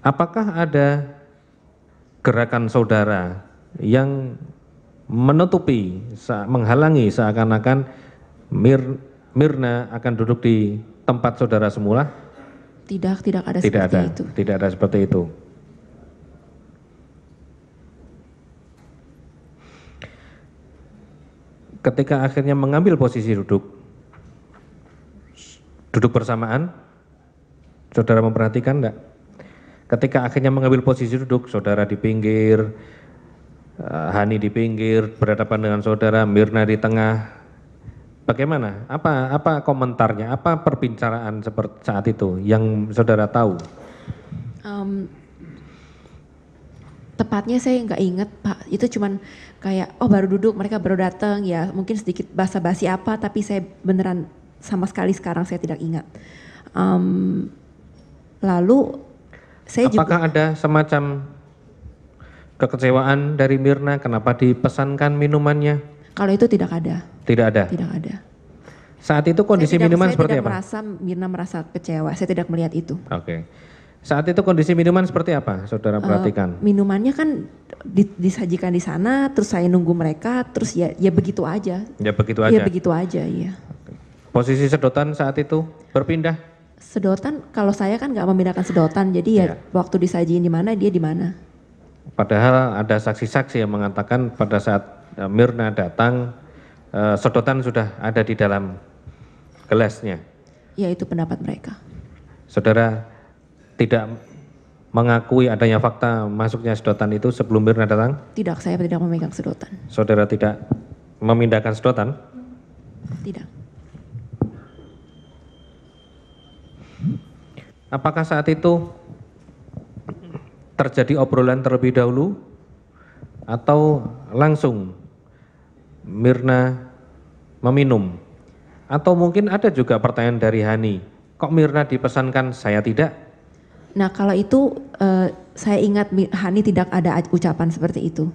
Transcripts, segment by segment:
apakah ada gerakan saudara yang menutupi, menghalangi seakan-akan Mirna akan duduk di tempat saudara semula? Tidak ada Tidak seperti ada, itu. tidak ada seperti itu. Ketika akhirnya mengambil posisi duduk bersamaan, saudara memperhatikan enggak? Ketika akhirnya mengambil posisi duduk, saudara di pinggir, Hani di pinggir, berhadapan dengan saudara, Mirna di tengah. Bagaimana? Apa komentarnya? Apa perbincangan seperti saat itu yang saudara tahu? Tepatnya saya nggak inget Pak, itu cuman kayak oh baru duduk, mereka baru datang, ya mungkin sedikit basa-basi apa, tapi saya beneran sama sekali sekarang saya tidak ingat. Lalu saya apakah juga, ada semacam kekecewaan dari Mirna kenapa dipesankan minumannya? kalau itu tidak ada. Tidak ada. Tidak ada. Saat itu kondisi minuman seperti apa? Mirna merasa kecewa, saya tidak melihat itu. Oke. Saat itu kondisi minuman seperti apa, saudara perhatikan? Minumannya kan disajikan di sana, terus saya nunggu mereka, terus ya begitu aja. Ya begitu aja. Ya begitu aja, iya. Posisi sedotan saat itu berpindah? Sedotan, kalau saya kan nggak membedakan sedotan, jadi ya waktu disajiin di mana dia di mana. Padahal ada saksi-saksi yang mengatakan pada saat Mirna datang, sedotan sudah ada di dalam gelasnya. Ya itu pendapat mereka. Saudara tidak mengakui adanya fakta masuknya sedotan itu sebelum Mirna datang? Tidak, saya tidak memegang sedotan. Saudara tidak memindahkan sedotan? Tidak. Apakah saat itu terjadi obrolan terlebih dahulu atau langsung Mirna meminum? Atau mungkin ada juga pertanyaan dari Hani, kok Mirna dipesankan saya tidak? Nah kalau itu saya ingat Hani tidak ada ucapan seperti itu.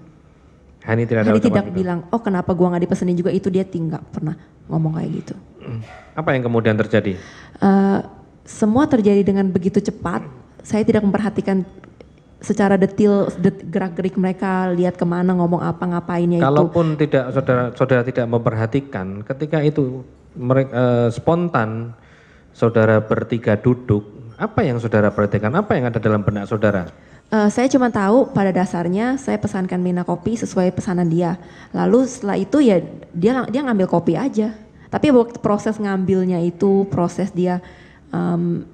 Hani tidak ada Hani ucapan tidak itu. bilang, oh kenapa gua nggak dipesenin juga, itu dia tidak pernah ngomong kayak gitu. Apa yang kemudian terjadi? Semua terjadi dengan begitu cepat, saya tidak memperhatikan secara detail gerak-gerik mereka, lihat kemana, ngomong apa, ngapainnya. Kalaupun tidak saudara tidak memperhatikan, ketika itu mereka spontan saudara bertiga duduk, apa yang saudara perhatikan, apa yang ada dalam benak saudara? Saya cuma tahu pada dasarnya saya pesankan Mirna kopi sesuai pesanan dia. Lalu setelah itu ya dia ngambil kopi aja. Tapi waktu proses ngambilnya itu, proses dia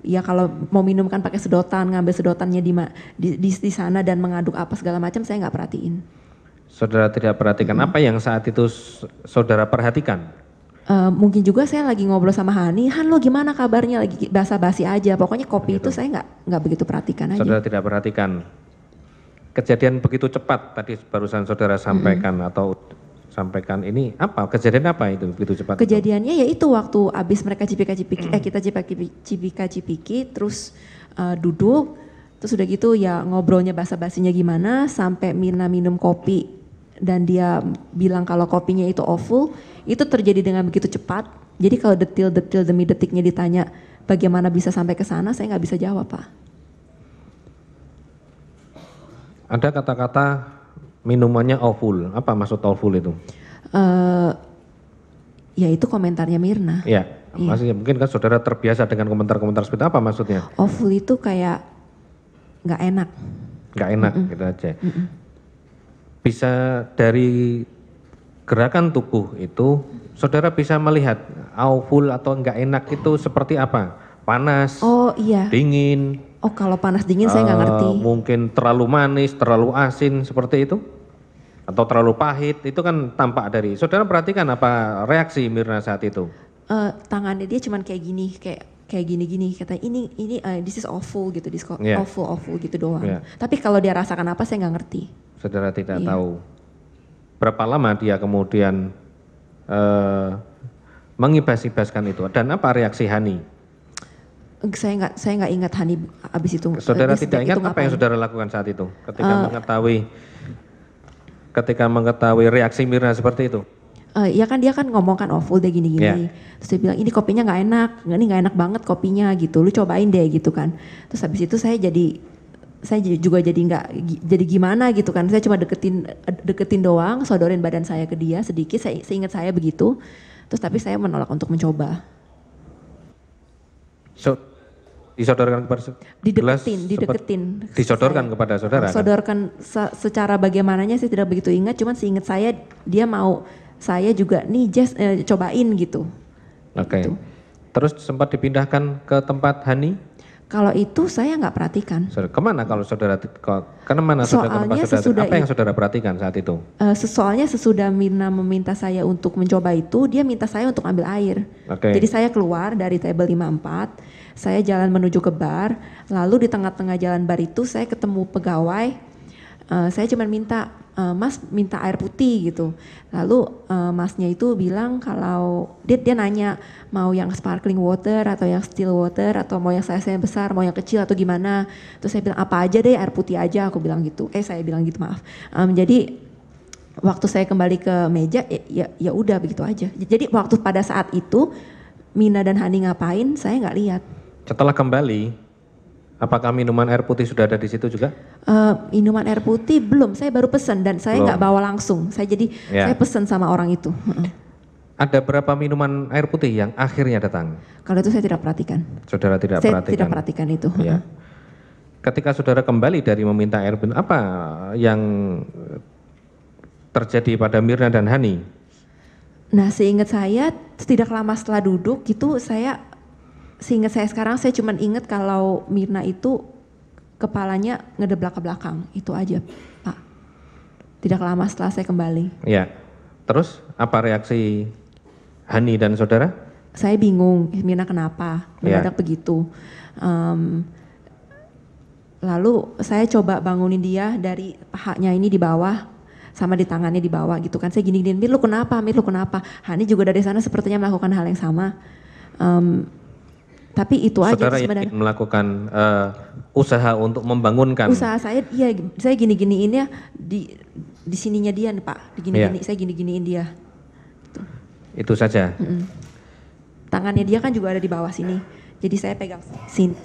ya kalau mau minum kan pakai sedotan, ngambil sedotannya di sana dan mengaduk apa segala macam, saya nggak perhatiin. Saudara tidak perhatikan apa yang saat itu saudara perhatikan? Mungkin juga saya lagi ngobrol sama Hani, Han lo gimana kabarnya, lagi basa-basi aja. Pokoknya kopi itu saya nggak begitu perhatikan aja. Saudara tidak perhatikan. Kejadian begitu cepat tadi barusan saudara sampaikan atau sampaikan ini apa? Kejadian apa itu begitu cepat? Kejadiannya ya itu waktu abis mereka kita cipika-cipiki terus duduk, terus udah gitu ya ngobrolnya basa-basinya gimana sampai Mirna minum kopi dan dia bilang kalau kopinya itu awful. Itu terjadi dengan begitu cepat. Jadi kalau detil-detil demi detiknya ditanya bagaimana bisa sampai ke sana, saya nggak bisa jawab, Pak. Ada kata-kata minumannya awful. Apa maksud awful itu? Ya itu komentarnya Mirna. Ya, maksudnya mungkin kan saudara terbiasa dengan komentar-komentar seperti apa maksudnya? Awful itu kayak nggak enak. Nggak enak gitu aja. Bisa dari gerakan tubuh itu, saudara bisa melihat awful atau enggak enak itu seperti apa? Panas, Oh iya. dingin. Oh kalau panas dingin saya nggak ngerti. Mungkin terlalu manis, terlalu asin seperti itu? Atau terlalu pahit, itu kan tampak dari. Saudara perhatikan apa reaksi Mirna saat itu? Tangannya dia cuman kayak gini, kayak gini-gini. Kata ini this is awful gitu, awful gitu doang. Tapi kalau dia rasakan apa saya nggak ngerti. Saudara tidak tahu. Berapa lama dia kemudian mengibas-ibaskan itu dan apa reaksi Hani? Saya nggak ingat Hani abis itu. Saudara tidak ingat apa yang saudara lakukan saat itu ketika mengetahui reaksi Mirna seperti itu? Ya kan dia kan ngomong kan awful deh gini-gini. Terus dia bilang ini kopinya nggak enak, ini nggak enak banget kopinya gitu. Lu cobain deh gitu kan. Terus habis itu saya jadi saya juga jadi nggak jadi gimana gitu kan, saya cuma deketin doang, sodorin badan saya ke dia sedikit, seingat saya begitu, terus tapi saya menolak untuk mencoba. Disodorkan kepada Dideketin. Disodorkan kepada saudara? Sodorkan secara bagaimananya saya tidak begitu ingat, cuman seingat saya dia mau saya juga nih Jess cobain gitu. Oke. Gitu. Terus sempat dipindahkan ke tempat Hani? Kalau itu saya nggak perhatikan. Kemana kalau saudara, kemana saudara ke tempat saudara? Apa yang saudara perhatikan saat itu? Soalnya sesudah Mirna meminta saya untuk mencoba itu, dia minta saya untuk ambil air. Okay. Jadi saya keluar dari table 54, saya jalan menuju ke bar, lalu di tengah-tengah jalan bar itu saya ketemu pegawai, saya cuma minta, Mas minta air putih gitu. Lalu masnya itu bilang kalau, dia nanya mau yang sparkling water atau yang still water atau mau yang size-nya besar, mau yang kecil atau gimana. Terus saya bilang apa aja deh, air putih aja, aku bilang gitu. Saya bilang gitu, maaf. Jadi waktu saya kembali ke meja ya udah begitu aja. Jadi waktu pada saat itu Mina dan Hani ngapain saya nggak lihat. Setelah kembali, apakah minuman air putih sudah ada di situ juga? Minuman air putih belum, saya baru pesan dan saya nggak bawa langsung. Saya saya pesan sama orang itu. Ada berapa minuman air putih yang akhirnya datang? Kalau itu saya tidak perhatikan. Saudara tidak saya perhatikan? Tidak perhatikan itu. Ya. Ketika saudara kembali dari meminta air putih, apa yang terjadi pada Mirna dan Hani? Nah, seingat saya tidak lama setelah duduk gitu, seingat saya sekarang saya cuma ingat kalau Mirna itu kepalanya ngedeblak ke belakang, itu aja Pak. Tidak lama setelah saya kembali. Ya, terus apa reaksi Hani dan saudara? Saya bingung, Mirna kenapa, mendadak begitu. Lalu saya coba bangunin dia dari pahanya ini di bawah, sama di tangannya di bawah gitu kan. Saya gini-gini, Mir lu kenapa, Mir lu kenapa. Hani juga dari sana sepertinya melakukan hal yang sama. Tapi itu saudara aja sebenarnya. Saudara melakukan usaha untuk membangunkan. Usaha saya, iya saya gini-giniin ya di sininya dia nih Pak, saya gini-giniin dia. Itu saja. Tangannya dia kan juga ada di bawah sini, jadi saya pegang sini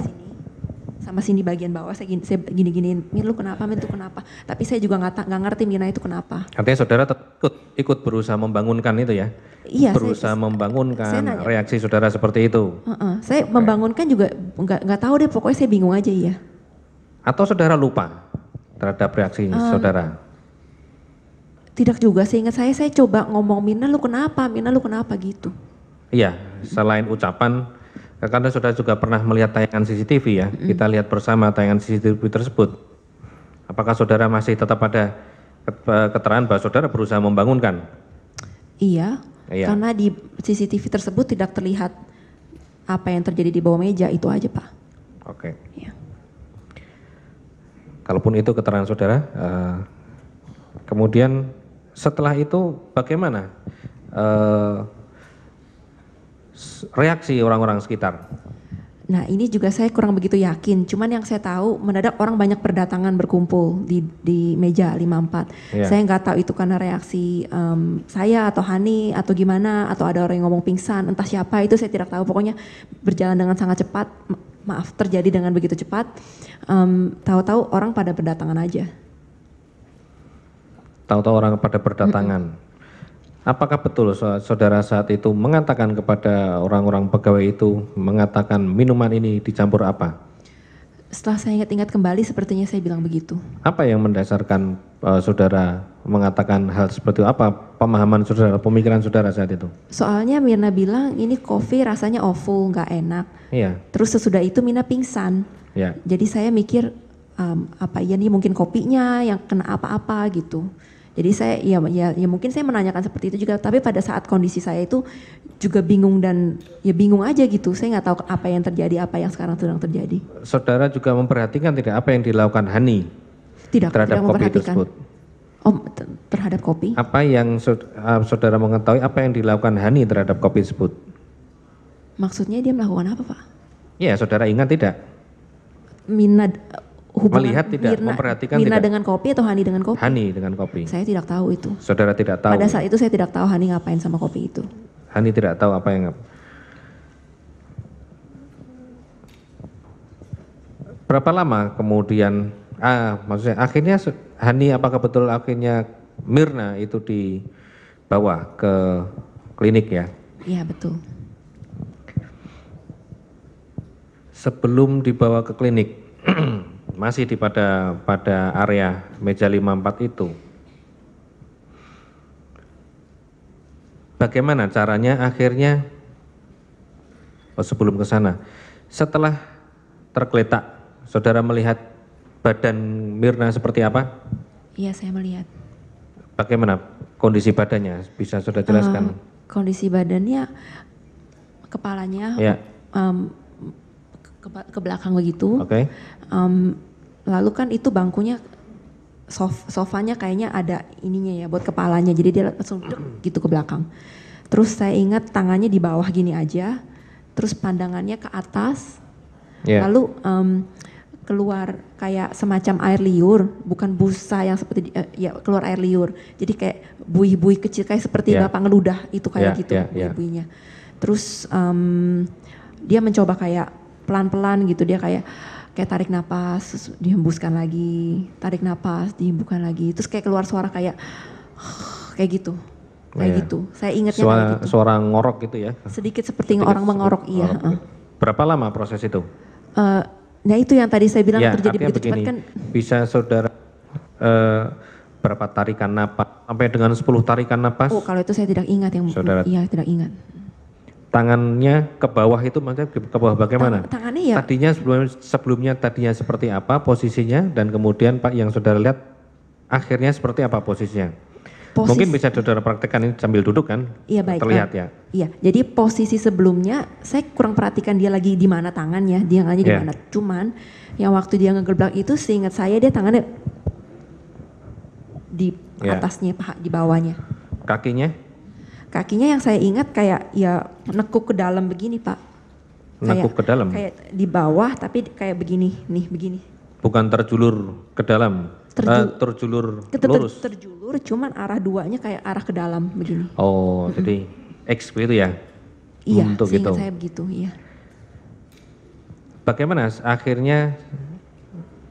sama sini bagian bawah, saya gini-giniin, Mir lu kenapa, Mir itu kenapa. Tapi saya juga nggak ngerti Mirna itu kenapa. Artinya saudara ikut berusaha membangunkan itu ya? Iya. Berusaha membangunkan reaksi saudara seperti itu? Saya membangunkan juga nggak tahu deh, pokoknya saya bingung aja ya. Atau saudara lupa terhadap reaksi saudara? Tidak juga, seingat saya coba ngomong Mirna lu kenapa gitu. Iya, selain ucapan, karena saudara juga pernah melihat tayangan CCTV ya, kita lihat bersama tayangan CCTV tersebut. Apakah saudara masih tetap ada keterangan bahwa saudara berusaha membangunkan? Iya, karena di CCTV tersebut tidak terlihat apa yang terjadi di bawah meja, itu aja Pak. Oke. Iya. Kalaupun itu keterangan saudara, kemudian setelah itu bagaimana reaksi orang-orang sekitar? Nah ini juga saya kurang begitu yakin, cuman yang saya tahu mendadak orang banyak berdatangan berkumpul di meja 54. Saya nggak tahu itu karena reaksi saya atau Hani atau gimana, atau ada orang yang ngomong pingsan, entah siapa itu saya tidak tahu. Pokoknya berjalan dengan sangat cepat, terjadi dengan begitu cepat. Tahu-tahu orang pada berdatangan aja. Tahu-tahu orang pada berdatangan. Apakah betul saudara saat itu mengatakan kepada orang-orang pegawai itu, mengatakan minuman ini dicampur apa? Setelah saya ingat-ingat kembali sepertinya saya bilang begitu. Apa yang mendasarkan saudara mengatakan hal seperti itu? Apa pemahaman saudara, pemikiran saudara saat itu? Soalnya Mirna bilang ini kopi rasanya awful, nggak enak. Iya. Terus sesudah itu Mirna pingsan. Iya. Jadi saya mikir apa ya nih mungkin kopinya yang kena apa-apa gitu. Jadi saya ya mungkin saya menanyakan seperti itu juga, tapi pada saat kondisi saya itu juga bingung dan ya bingung aja gitu. Saya nggak tahu apa yang terjadi, apa yang sekarang sedang terjadi. Saudara juga memperhatikan tidak apa yang dilakukan Hani terhadap tidak kopi tersebut? Terhadap kopi? Apa yang saudara mengetahui apa yang dilakukan Hani terhadap kopi tersebut? Maksudnya dia melakukan apa Pak? Ya saudara ingat tidak? Melihat tidak, memperhatikan Mirna tidak? Dengan kopi atau Hani dengan kopi? Hani dengan kopi. Saya tidak tahu itu. Saudara tidak tahu? Pada saat itu saya tidak tahu Hani ngapain sama kopi itu. Hani tidak tahu apa yang... Berapa lama kemudian Maksudnya akhirnya Hani, apakah betul akhirnya Mirna itu dibawa ke klinik ya? Iya betul. Sebelum dibawa ke klinik, masih pada area meja 54 itu, bagaimana caranya akhirnya, sebelum ke sana, setelah tergeletak, saudara melihat badan Mirna seperti apa? Iya saya melihat. Bagaimana kondisi badannya, bisa saudara jelaskan? Kondisi badannya, kepalanya Ya. ke belakang begitu. Oke. Lalu kan itu bangkunya, sofanya kayaknya ada ininya ya buat kepalanya, jadi dia langsung dek gitu ke belakang. Terus saya ingat tangannya di bawah gini aja, terus pandangannya ke atas, lalu keluar kayak semacam air liur, bukan busa yang seperti ya keluar air liur, jadi kayak buih-buih kecil kayak seperti bapak ngeludah itu kayak gitu buih-buihnya. Terus dia mencoba kayak pelan-pelan gitu, dia kayak tarik napas, terus dihembuskan lagi, tarik napas, dihembuskan lagi, terus kayak keluar suara kayak gitu, kayak gitu. Saya ingatnya kayak gitu. Suara ngorok gitu ya? Sedikit seperti orang mengorok, iya. Berapa lama proses itu? Nah itu yang tadi saya bilang ya, terjadi begitu cepat kan. Bisa saudara berapa tarikan napas, sampai dengan 10 tarikan napas? Oh kalau itu saya tidak ingat yang saudara, iya tidak ingat. Tangannya ke bawah itu maksudnya ke bawah bagaimana? Tangannya ya. Tadinya sebelumnya tadinya seperti apa posisinya, dan kemudian Pak yang saudara lihat akhirnya seperti apa posisinya? Mungkin bisa saudara praktekkan ini sambil duduk kan? Iya baik. Terlihat ya. Iya, jadi posisi sebelumnya saya kurang perhatikan dia lagi di mana tangannya, dia tangannya di mana. Cuman yang waktu dia ngegeblak itu seingat saya dia tangannya di atasnya, di bawahnya. Kakinya? Kakinya yang saya ingat kayak ya nekuk ke dalam begini Pak. Nekuk ke dalam? Kayak di bawah tapi kayak begini, nih begini. Bukan terjulur ke dalam? Terjulur lurus? Terjulur, cuman arah duanya kayak arah ke dalam begini. Oh, jadi X begitu ya? Iya, untuk seingat gitu. saya begitu, iya. Bagaimana akhirnya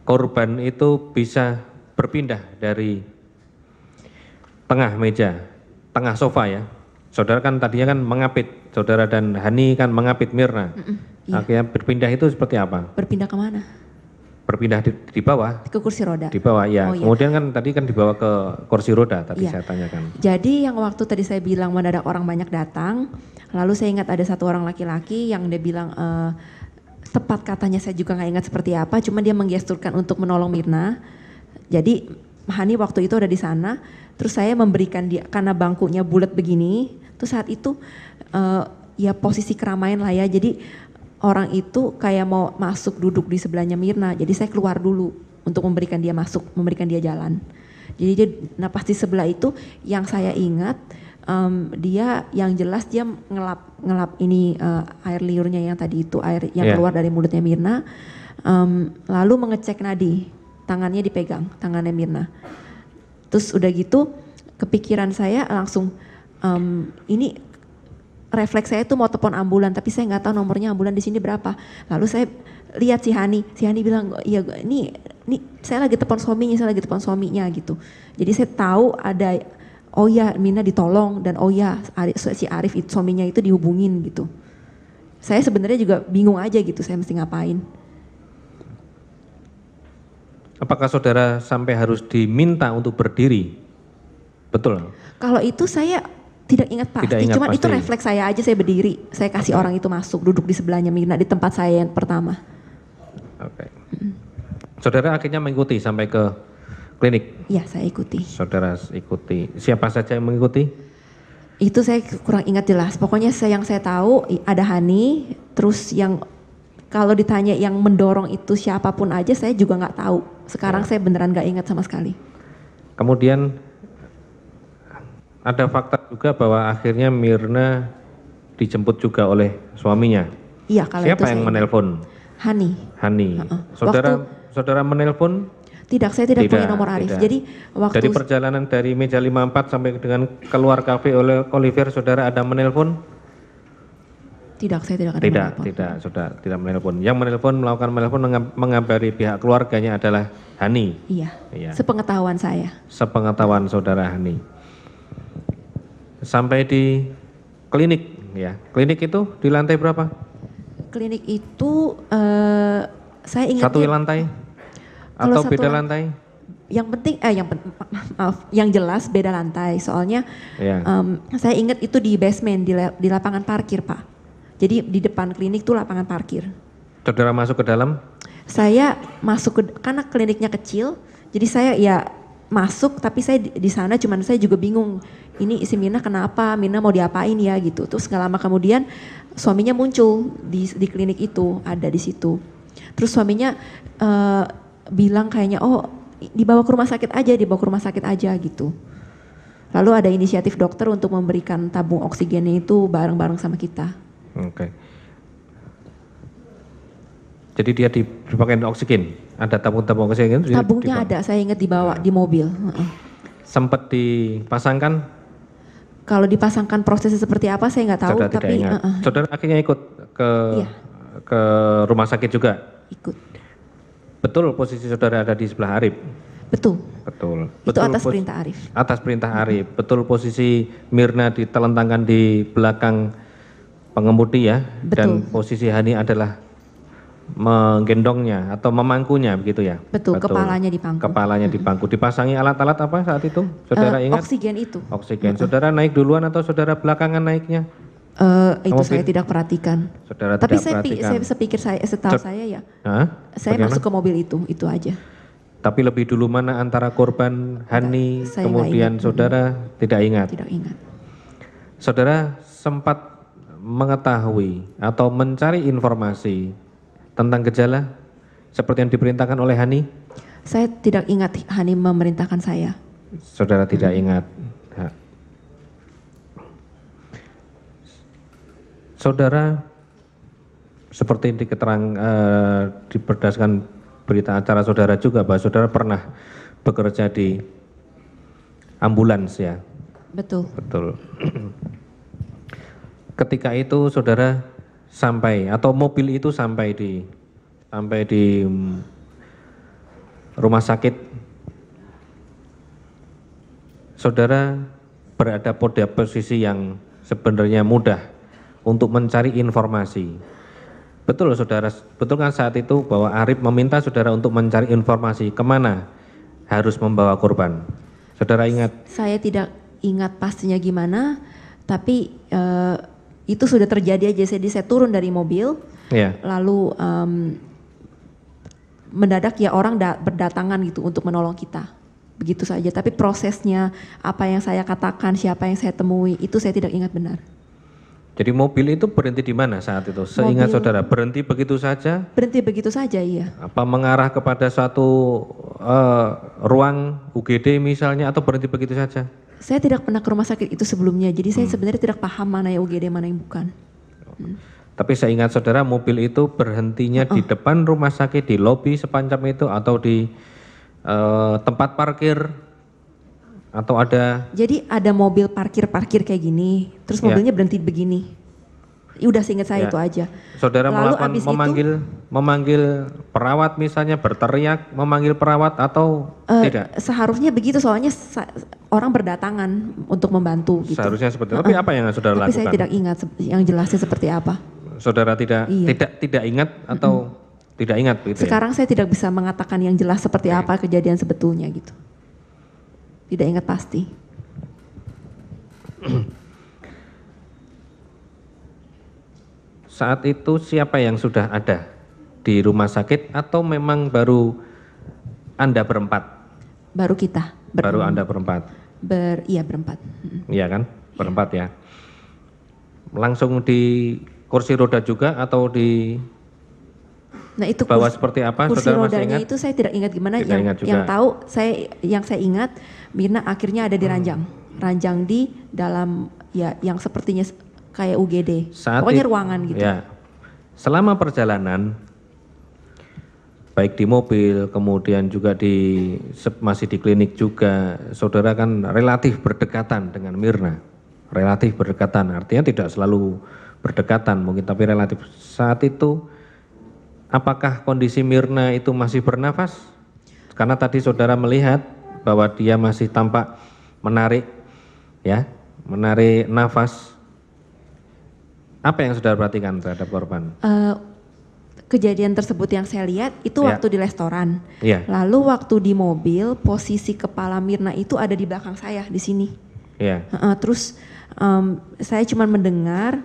korban itu bisa berpindah dari tengah meja, tengah sofa ya? Saudara kan tadinya kan mengapit, saudara dan Hani kan mengapit Mirna. Iya. Akhirnya berpindah itu seperti apa? Berpindah kemana? Berpindah di bawah. Ke kursi roda. Di bawah ya. Oh, iya. Kemudian kan tadi kan dibawa ke kursi roda tadi saya tanyakan. Jadi yang waktu tadi saya bilang mendadak orang banyak datang, lalu saya ingat ada satu orang laki-laki yang dia bilang tepat katanya saya juga nggak ingat seperti apa, cuma dia menggesturkan untuk menolong Mirna. Jadi Hani waktu itu ada di sana, terus saya memberikan dia karena bangkunya bulat begini, terus saat itu ya posisi keramaian lah ya, jadi orang itu kayak mau masuk duduk di sebelahnya Mirna, jadi saya keluar dulu untuk memberikan dia masuk, memberikan dia jalan. Jadi dia napas di sebelah itu yang saya ingat dia yang jelas dia ngelap ini air liurnya yang tadi itu, air yang keluar dari mulutnya Mirna, lalu mengecek nadi, tangannya dipegang, tangannya Mirna. Terus udah gitu kepikiran saya langsung ini refleks saya itu mau telepon ambulan, tapi saya nggak tahu nomornya ambulan di sini berapa. Lalu saya lihat si Hani bilang, iya ini saya lagi telepon suaminya, gitu. Jadi saya tahu ada, oh ya Mirna ditolong, dan oh ya si Arif suaminya itu dihubungin gitu. Saya sebenarnya juga bingung aja gitu, saya mesti ngapain. Apakah saudara sampai harus diminta untuk berdiri? Betul? Kalau itu saya tidak ingat pasti, cuman itu refleks saya aja, saya berdiri, saya kasih orang itu masuk, duduk di sebelahnya Mirna di tempat saya yang pertama. Oke. Saudara akhirnya mengikuti sampai ke klinik? Iya, saya ikuti. Saudara ikuti. Siapa saja yang mengikuti? Itu saya kurang ingat jelas. Pokoknya yang saya tahu ada Hani, terus yang kalau ditanya yang mendorong itu siapapun aja saya juga nggak tahu. Sekarang saya beneran nggak ingat sama sekali. Kemudian ada fakta juga bahwa akhirnya Mirna dijemput juga oleh suaminya. Iya, kalau siapa itu yang menelpon? Hani. Saudara menelpon? Tidak, saya tidak punya nomor Arif. Tidak. Jadi waktu dari perjalanan dari meja 54 sampai dengan keluar kafe oleh Oliver, saudara ada menelpon? Tidak, saya tidak ada menelpon. Tidak, sudah tidak menelpon. Yang melakukan menelpon mengabari pihak keluarganya adalah Hani. Iya. Iya. Sepengetahuan saya. Sepengetahuan saudara Hani. Sampai di klinik, ya. Klinik itu di lantai berapa? Klinik itu saya ingat Satu lantai? Kalau Atau satu beda lantai? yang penting maaf, yang jelas beda lantai. Soalnya Ya. saya ingat itu di basement di lapangan parkir, Pak. Jadi di depan klinik tuh lapangan parkir. Saudara masuk ke dalam? Saya masuk karena kliniknya kecil, jadi saya ya masuk, tapi saya di sana cuman saya juga bingung. Ini si Mirna kenapa? Mirna mau diapain ya gitu. Terus nggak lama kemudian suaminya muncul di klinik itu, ada di situ. Terus suaminya bilang kayaknya, oh dibawa ke rumah sakit aja gitu. Lalu ada inisiatif dokter untuk memberikan tabung oksigennya itu bareng-bareng sama kita. Oke. Jadi dia dipakai oksigen? Ada tabung-tabung oksigen? Tabungnya ada, saya ingat dibawa di mobil. Sempat dipasangkan? Kalau dipasangkan prosesnya seperti apa saya nggak tahu. Saudara tapi tidak ingat. Saudara akhirnya ikut ke rumah sakit juga? Ikut. Betul posisi saudara ada di sebelah Arif? Betul. Betul. Itu atas perintah Arif. Atas perintah Arif. Betul posisi Mirna ditelentangkan di belakang pengemudi ya? Betul. Dan posisi Hani adalah menggendongnya atau memangkunya begitu ya? Betul. Kepalanya di pangku. Kepalanya di pangku. Dipasangi alat-alat apa saat itu? Saudara ingat? Oksigen itu. Oksigen. Saudara naik duluan atau saudara belakangan naiknya? Itu saya tidak perhatikan. Saudara tapi tidak perhatikan. setahu saya ya. Saya Bagaimana? masuk ke mobil itu aja. Tapi lebih dulu mana antara korban Hani saya kemudian nggak ingat. saudara tidak ingat? Tidak ingat. Saudara sempat mengetahui atau mencari informasi tentang gejala seperti yang diperintahkan oleh Hani? Saya tidak ingat Hani memerintahkan saya. Saudara tidak ingat. Saudara seperti berdasarkan berita acara saudara juga bahwa saudara pernah bekerja di ambulans ya? Betul. Betul. Ketika itu saudara sampai atau mobil itu sampai di rumah sakit, saudara berada pada posisi yang sebenarnya mudah untuk mencari informasi. Betul saudara, betul kan saat itu bahwa Arif meminta saudara untuk mencari informasi kemana harus membawa korban. Saudara ingat? Saya tidak ingat pastinya gimana, tapi itu sudah terjadi aja. Jadi saya turun dari mobil, lalu mendadak ya orang berdatangan gitu untuk menolong kita. Begitu saja, tapi prosesnya apa yang saya katakan, siapa yang saya temui, itu saya tidak ingat benar. Jadi mobil itu berhenti di mana saat itu? Seingat saudara, berhenti begitu saja? Berhenti begitu saja, iya. Apa mengarah kepada suatu ruang UGD misalnya atau berhenti begitu saja? Saya tidak pernah ke rumah sakit itu sebelumnya, jadi saya sebenarnya tidak paham mana yang UGD, mana yang bukan. Tapi saya ingat saudara mobil itu berhentinya di depan rumah sakit, di lobi sepanjang itu atau di tempat parkir atau ada? Jadi ada mobil parkir kayak gini, terus mobilnya berhenti begini. Udah seingat saya itu aja. Saudara melakukan memanggil perawat misalnya, berteriak memanggil perawat atau tidak? Seharusnya begitu, soalnya orang berdatangan untuk membantu gitu. Seharusnya seperti itu. Tapi apa yang saudara lakukan? Tapi saya tidak ingat yang jelasnya seperti apa. Saudara tidak ingat atau tidak ingat begitu? Sekarang saya tidak bisa mengatakan yang jelas seperti apa kejadian sebetulnya gitu. Tidak ingat pasti. Saat itu siapa yang sudah ada di rumah sakit atau memang baru Anda berempat? Baru kita. Baru Anda berempat? Iya berempat. Iya kan? Berempat ya. Langsung di kursi roda juga atau di itu bawah seperti apa? Kursi rodanya itu saya tidak ingat gimana. Yang tahu yang saya ingat Mirna akhirnya ada di ranjang di dalam ya yang sepertinya kayak UGD. Pokoknya ruangan gitu. Ya. Selama perjalanan baik di mobil kemudian juga masih di klinik juga, saudara kan relatif berdekatan dengan Mirna. Relatif berdekatan artinya tidak selalu berdekatan mungkin tapi relatif. Saat itu apakah kondisi Mirna itu masih bernafas? Karena tadi saudara melihat bahwa dia masih tampak menarik nafas. Apa yang saudara perhatikan terhadap korban? Kejadian tersebut yang saya lihat itu waktu di restoran. Iya. Lalu waktu di mobil, posisi kepala Mirna itu ada di belakang saya di sini. Iya. Terus saya cuma mendengar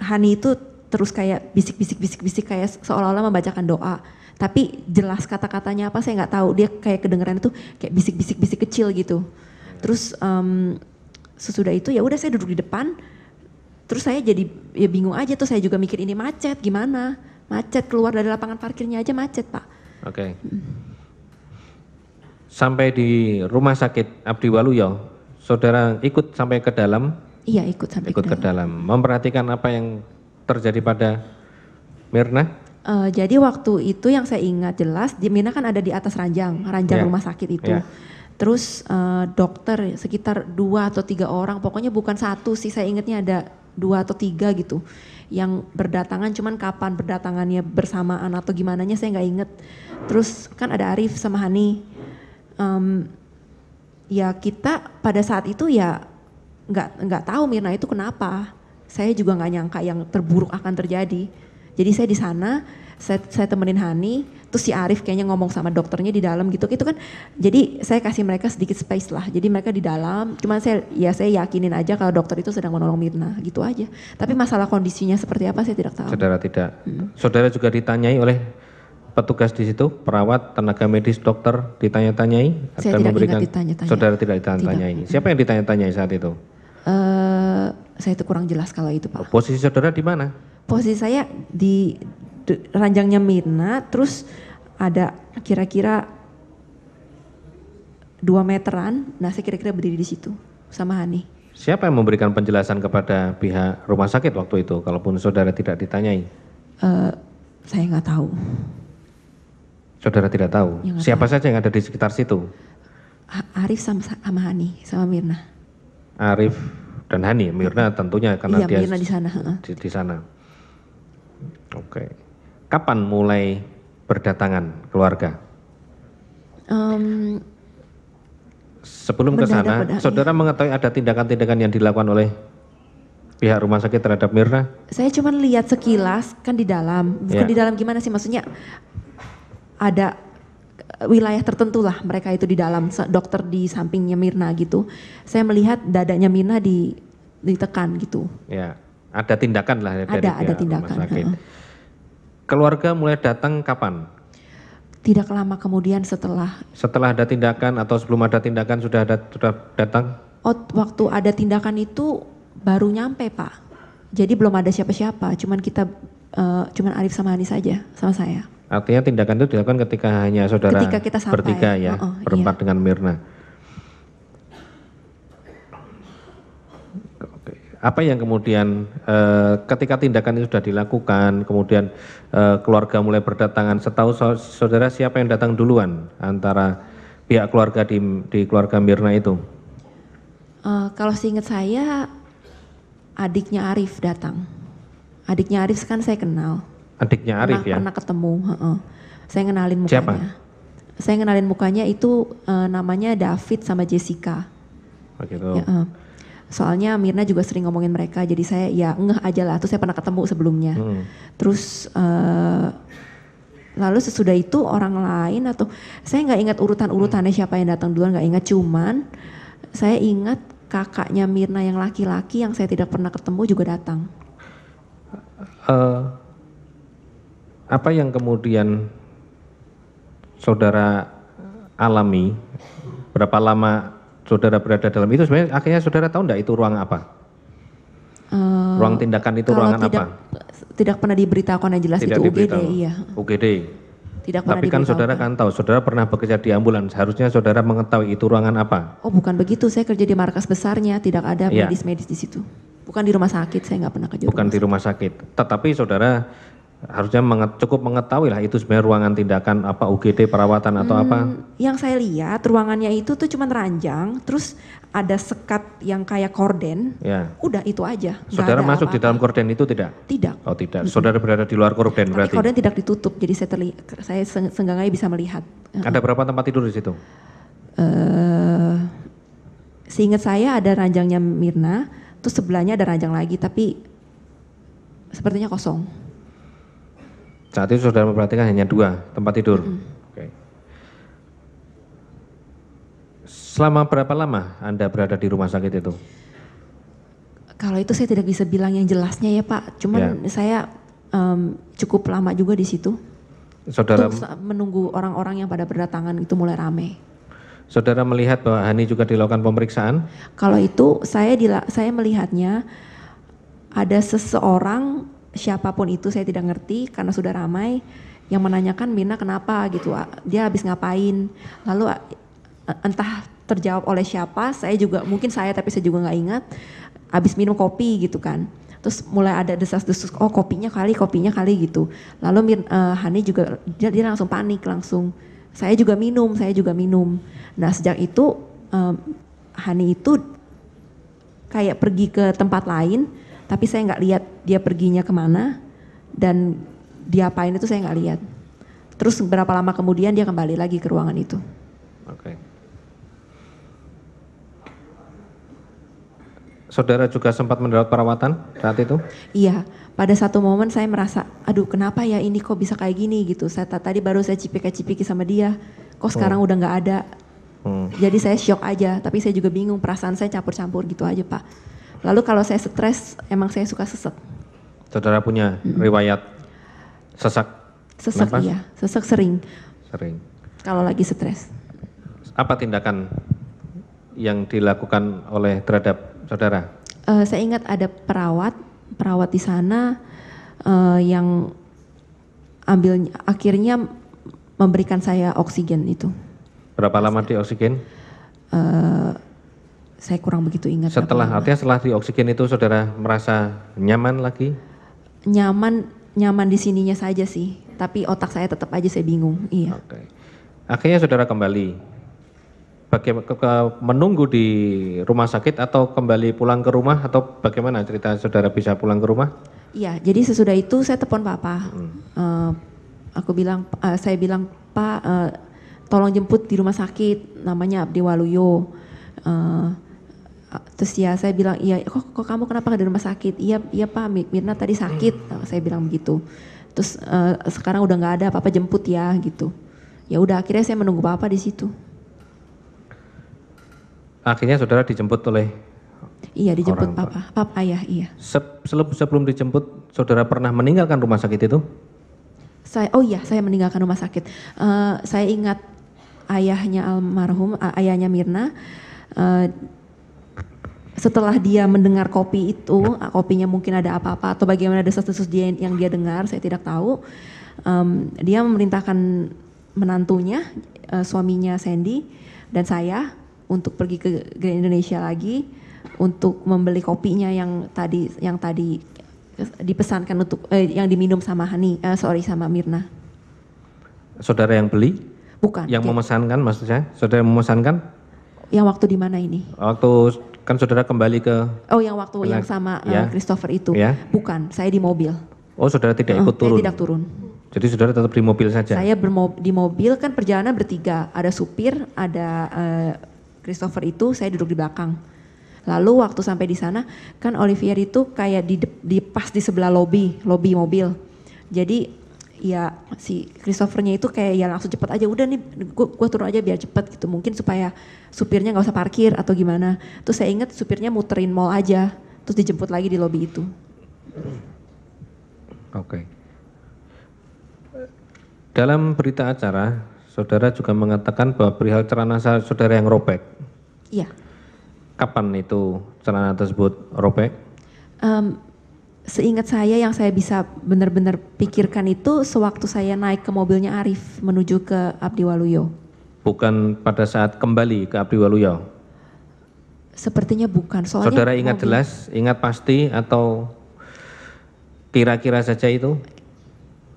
Hani itu terus kayak bisik-bisik kayak seolah-olah membacakan doa. Tapi jelas kata-katanya apa saya nggak tahu. Dia kayak kedengeran itu kayak bisik kecil gitu. Terus sesudah itu ya udah saya duduk di depan. Terus saya jadi ya bingung aja tuh, saya juga mikir ini macet gimana. Macet, keluar dari lapangan parkirnya aja macet, Pak. Oke. Sampai di rumah sakit Abdi Waluyo, saudara ikut sampai ke dalam? Iya, ikut sampai ke dalam. Memperhatikan apa yang terjadi pada Mirna? Jadi waktu itu yang saya ingat jelas, Mirna kan ada di atas ranjang rumah sakit itu. Terus dokter sekitar 2 atau 3 orang, pokoknya bukan satu sih, saya ingatnya ada 2 atau 3 gitu yang berdatangan, cuman kapan berdatangannya bersamaan atau gimananya saya nggak inget. Terus kan ada Arif sama Hani, ya kita pada saat itu ya nggak tahu Mirna itu kenapa. Saya juga nggak nyangka yang terburuk akan terjadi. Jadi saya di sana, saya temenin Hani, terus si Arif kayaknya ngomong sama dokternya di dalam gitu. Itu kan, jadi saya kasih mereka sedikit space lah. Jadi mereka di dalam, cuman saya yakinin aja kalau dokter itu sedang menolong Mirna, gitu aja. Tapi masalah kondisinya seperti apa saya tidak tahu. Saudara tidak. Saudara juga ditanyai oleh petugas di situ, perawat, tenaga medis, dokter, ditanya-tanyai? Saya tidak ingat ditanya-tanyai. Saudara tidak ditanya-tanyai. Siapa yang ditanya-tanyai saat itu? Saya itu kurang jelas kalau itu, Pak. Posisi saudara di mana? Posisi saya di ranjangnya Mirna, terus ada kira-kira 2 meteran, nah saya kira-kira berdiri di situ sama Hani. Siapa yang memberikan penjelasan kepada pihak rumah sakit waktu itu, kalaupun saudara tidak ditanyai? Saya nggak tahu. Saudara tidak tahu? Ya, siapa saja yang ada di sekitar situ? Arif sama Hani, sama Mirna. Arif dan Hani, Mirna tentunya karena dia Mirna di sana. Di sana. Oke. Kapan mulai berdatangan keluarga? Sebelum ke sana, saudara mengetahui ada tindakan-tindakan yang dilakukan oleh pihak rumah sakit terhadap Mirna? Saya cuma lihat sekilas, kan di dalam. Bukan di dalam gimana sih, maksudnya ada wilayah tertentu lah mereka itu di dalam, dokter di sampingnya Mirna gitu. Saya melihat dadanya Mirna ditekan gitu. Ya, ada tindakan lah dari ada tindakan. Rumah sakit. Keluarga mulai datang kapan? Tidak lama kemudian setelah ada tindakan atau sebelum ada tindakan sudah datang? Oh, waktu ada tindakan itu baru nyampe, Pak. Jadi belum ada siapa-siapa, cuman Arif sama Hani saja, sama saya. Artinya tindakan itu dilakukan ketika hanya saudara kita sampai, bertiga ya, berempat dengan Mirna. Apa yang kemudian ketika tindakan itu sudah dilakukan, kemudian keluarga mulai berdatangan, setahu saudara siapa yang datang duluan antara pihak keluarga di keluarga Mirna itu? Kalau seingat saya, adiknya Arif datang. Adiknya Arif kan saya kenal. Adiknya Arif ya? Pernah ketemu. Saya kenalin mukanya. Siapa? Saya kenalin mukanya itu namanya David sama Jessica. Begitu. Ya, soalnya Mirna juga sering ngomongin mereka, jadi saya ya ngeh aja lah. Terus saya pernah ketemu sebelumnya. Terus lalu sesudah itu orang lain atau saya nggak ingat urutannya siapa yang datang duluan, nggak ingat. Cuman saya ingat kakaknya Mirna yang laki-laki yang saya tidak pernah ketemu juga datang. Apa yang kemudian saudara alami, berapa lama saudara berada dalam itu, sebenarnya akhirnya saudara tahu enggak itu ruang apa? Ruang tindakan itu ruangan apa? Tidak pernah diberitakan yang jelas itu UGD, iya. UGD. Tidak pernah tapi kan saudara kan tahu, saudara pernah bekerja di ambulans, harusnya saudara mengetahui itu ruangan apa? Oh bukan begitu, saya kerja di markas besarnya, tidak ada medis-medis di situ. Bukan di rumah sakit, saya nggak pernah kerja. Bukan di rumah sakit, tetapi saudara Harusnya cukup mengetahui lah itu sebenarnya ruangan tindakan apa UGD perawatan atau apa. Yang saya lihat ruangannya itu tuh cuman ranjang, terus ada sekat yang kayak korden. Ya. Udah itu aja. nggak Saudara ada masuk di apa-apa. dalam korden itu tidak? Tidak. Oh tidak. Saudara berada di luar korden Tapi berarti. korden tidak ditutup, jadi saya seenggaknya bisa melihat. Ada berapa tempat tidur di situ? Seingat saya ada ranjangnya Mirna, terus sebelahnya ada ranjang lagi, tapi sepertinya kosong. Saat itu saudara memperhatikan hanya 2 tempat tidur. Oke. Selama berapa lama Anda berada di rumah sakit itu? Kalau itu saya tidak bisa bilang yang jelasnya ya Pak, cuman saya cukup lama juga di situ. Saudara Terus menunggu orang-orang yang pada berdatangan itu mulai ramai. Saudara melihat bahwa Hani juga dilakukan pemeriksaan? Kalau itu saya melihatnya ada seseorang, siapapun itu saya tidak ngerti karena sudah ramai, yang menanyakan Mirna kenapa gitu, dia habis ngapain, lalu entah terjawab oleh siapa, mungkin saya tapi saya juga nggak ingat, habis minum kopi gitu kan, terus mulai ada desas-desus, oh kopinya kali gitu, lalu Hani juga dia langsung panik, langsung saya juga minum, nah sejak itu Hani itu kayak pergi ke tempat lain, tapi saya nggak lihat dia perginya kemana dan diapain itu saya nggak lihat. Terus berapa lama kemudian dia kembali lagi ke ruangan itu. Oke. Saudara juga sempat mendapat perawatan saat itu? Iya, pada satu momen saya merasa, aduh kenapa ya ini kok bisa kayak gini gitu. Tadi baru saya cipika-cipiki sama dia, kok sekarang udah nggak ada. Jadi saya shock aja, tapi saya juga bingung, perasaan saya campur-campur gitu aja Pak. Lalu kalau saya stres, emang saya suka sesek. Saudara punya riwayat sesak? Sesek nafas? iya, sesek sering. Sering. Kalau lagi stres. Apa tindakan yang dilakukan terhadap saudara? Saya ingat ada perawat di sana yang akhirnya memberikan saya oksigen itu. Berapa lama di oksigen? Saya kurang begitu ingat. Artinya setelah di oksigen itu saudara merasa nyaman lagi? Nyaman di sininya saja sih, tapi otak saya tetap aja saya bingung. Iya. Oke. Akhirnya saudara kembali menunggu di rumah sakit atau kembali pulang ke rumah atau bagaimana cerita saudara bisa pulang ke rumah? Iya, jadi sesudah itu saya telepon papa. Saya bilang Pak, tolong jemput di rumah sakit, namanya Abdi Waluyo. Terus ya saya bilang, iya kok kamu kenapa nggak di rumah sakit? Iya Pak, Mirna tadi sakit. Saya bilang begitu. Terus sekarang udah nggak ada, papa jemput ya gitu. Ya udah akhirnya saya menunggu papa di situ. Akhirnya saudara dijemput oleh? Iya dijemput papa ayah iya. Sebelum dijemput saudara pernah meninggalkan rumah sakit itu? Saya meninggalkan rumah sakit. Saya ingat ayahnya almarhum, ayahnya Mirna. Setelah dia mendengar kopinya mungkin ada apa-apa atau bagaimana desas-desus dia yang dia dengar, saya tidak tahu. Dia memerintahkan menantunya, suaminya Sandy dan saya untuk pergi ke Grand Indonesia lagi untuk membeli kopinya yang tadi dipesankan yang diminum sama sama Mirna. Saudara yang beli? Bukan. Yang memesankan maksud saya? Saudara yang memesankan? Yang waktu di mana ini? Waktu kan saudara kembali ke? Yang waktu yang sama Christopher itu. Ya. Bukan, saya di mobil. Oh saudara tidak ikut turun? Saya tidak turun. Jadi saudara tetap di mobil saja? Saya di mobil, kan perjalanan bertiga. Ada supir, ada Christopher itu, saya duduk di belakang. Lalu waktu sampai di sana, kan Olivier itu kayak pas di sebelah lobby mobil. Jadi ya si Christophernya itu kayak ya langsung cepet aja, udah nih gue turun aja biar cepet gitu, mungkin supaya supirnya nggak usah parkir atau gimana. Terus saya ingat supirnya muterin mall aja, terus dijemput lagi di lobi itu. Oke. Dalam berita acara, saudara juga mengatakan bahwa perihal celana saudara yang robek. Iya. Kapan itu celana tersebut robek? Seingat saya yang saya bisa benar-benar pikirkan itu sewaktu saya naik ke mobilnya Arif menuju ke Abdi Waluyo. Bukan pada saat kembali ke Abdi Waluyo? Sepertinya bukan. Soalnya saudara ingat jelas, ingat pasti atau kira-kira saja itu?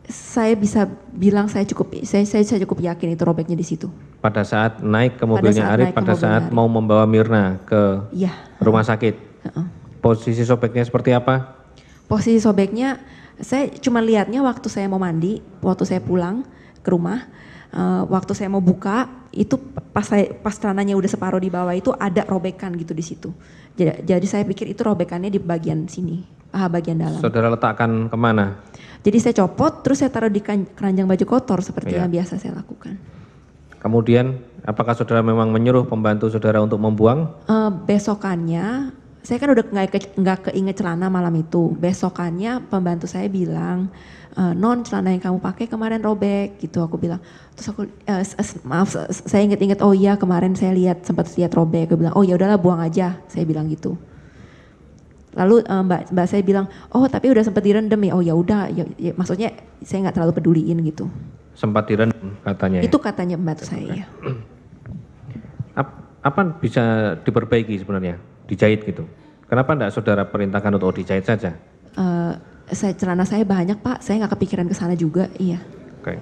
Saya bisa bilang saya cukup yakin itu robeknya di situ. Pada saat naik ke mobilnya saat Arif, naik ke pada mobilnya saat Arif. mau membawa Mirna ke Iya. rumah sakit. Posisi sobeknya seperti apa? Posisi sobeknya, saya cuma lihatnya waktu saya mau mandi, waktu saya pulang ke rumah, waktu saya mau buka, itu pas celananya udah separuh di bawah itu ada robekan gitu di situ. Jadi saya pikir itu robekannya di bagian sini, bagian dalam. Saudara letakkan kemana? Jadi saya copot, terus saya taruh di keranjang baju kotor seperti Iya. yang biasa saya lakukan. Kemudian, apakah saudara memang menyuruh pembantu saudara untuk membuang? Besokannya, saya kan udah nggak keinget celana malam itu. Besokannya pembantu saya bilang, non celana yang kamu pakai kemarin robek gitu. Aku bilang, terus aku maaf, saya inget-inget, oh iya kemarin saya sempat lihat robek. Aku bilang, oh ya udahlah buang aja, saya bilang gitu. Lalu mbak saya bilang, oh tapi udah sempat direndam ya. Oh ya udah, ya, maksudnya saya nggak terlalu peduliin gitu. Sempat direndam katanya. Itu katanya pembantu saya. Ya. Apa bisa diperbaiki sebenarnya? Dijahit gitu. Kenapa enggak saudara perintahkan untuk dijahit saja? Celana saya banyak Pak, saya nggak kepikiran ke sana juga, iya. Oke.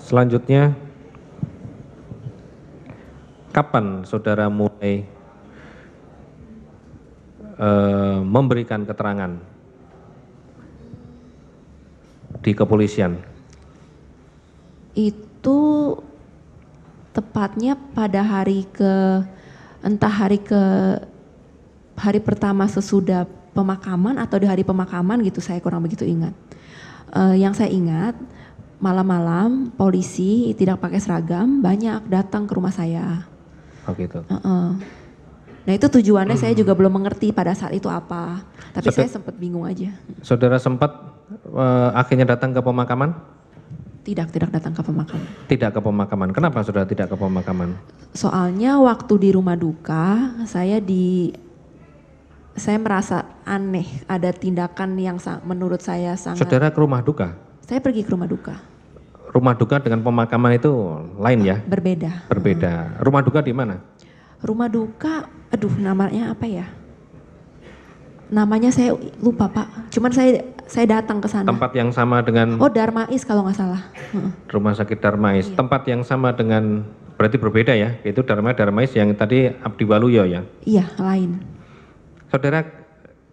Selanjutnya, kapan saudara mulai memberikan keterangan di kepolisian? Itu tepatnya pada hari pertama sesudah pemakaman atau di hari pemakaman gitu, saya kurang begitu ingat. Yang saya ingat malam-malam polisi tidak pakai seragam banyak datang ke rumah saya. Oh gitu. Nah itu tujuannya saya juga belum mengerti pada saat itu apa, tapi saya sempat bingung aja. Saudara sempat akhirnya datang ke pemakaman? Tidak datang ke pemakaman. Tidak ke pemakaman. Kenapa saudara tidak ke pemakaman? Soalnya waktu di rumah duka saya merasa aneh, ada tindakan yang menurut saya sangat. Saudara ke rumah duka? Saya pergi ke rumah duka. Rumah duka dengan pemakaman itu lain ya? Berbeda. Berbeda. Rumah duka di mana? Rumah duka, aduh namanya apa ya? Namanya saya lupa Pak. Cuman saya datang ke sana. Tempat yang sama dengan? Oh Darmais kalau nggak salah. Rumah sakit Darmais. Iya. Tempat yang sama dengan, berarti berbeda ya? Itu Darmais yang tadi Abdi Waluyo ya? Iya lain. Saudara,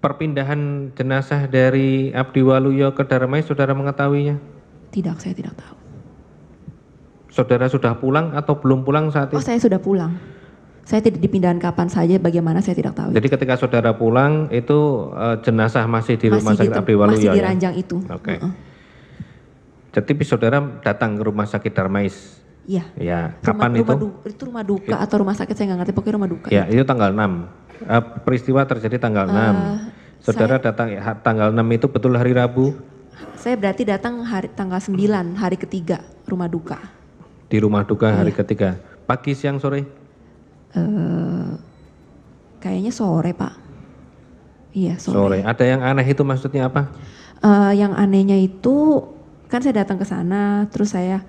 perpindahan jenazah dari Abdi Waluyo ke Darmais saudara mengetahuinya? Tidak, saya tidak tahu. Saudara sudah pulang atau belum pulang saat itu? Oh saya sudah pulang. Saya tidak dipindahkan kapan saja, bagaimana saya tidak tahu. Jadi ketika saudara pulang itu jenazah masih di rumah sakit Abdi Waluyo masih di ya? ranjang itu. Oke. Jadi saudara datang ke rumah sakit Darmais? Iya. Ya. Kapan itu? Itu rumah duka atau rumah sakit saya nggak ngerti, pokoknya rumah duka. Ya itu tanggal 6. Peristiwa terjadi tanggal 6. Saudara datang tanggal 6 itu betul hari Rabu? Saya berarti datang tanggal 9, hari ketiga rumah duka. Di rumah duka hari ketiga. Pagi, siang, sore? Kayaknya sore Pak. Iya Sore. sore. Ada yang aneh itu maksudnya apa? Yang anehnya itu kan saya datang ke sana, terus saya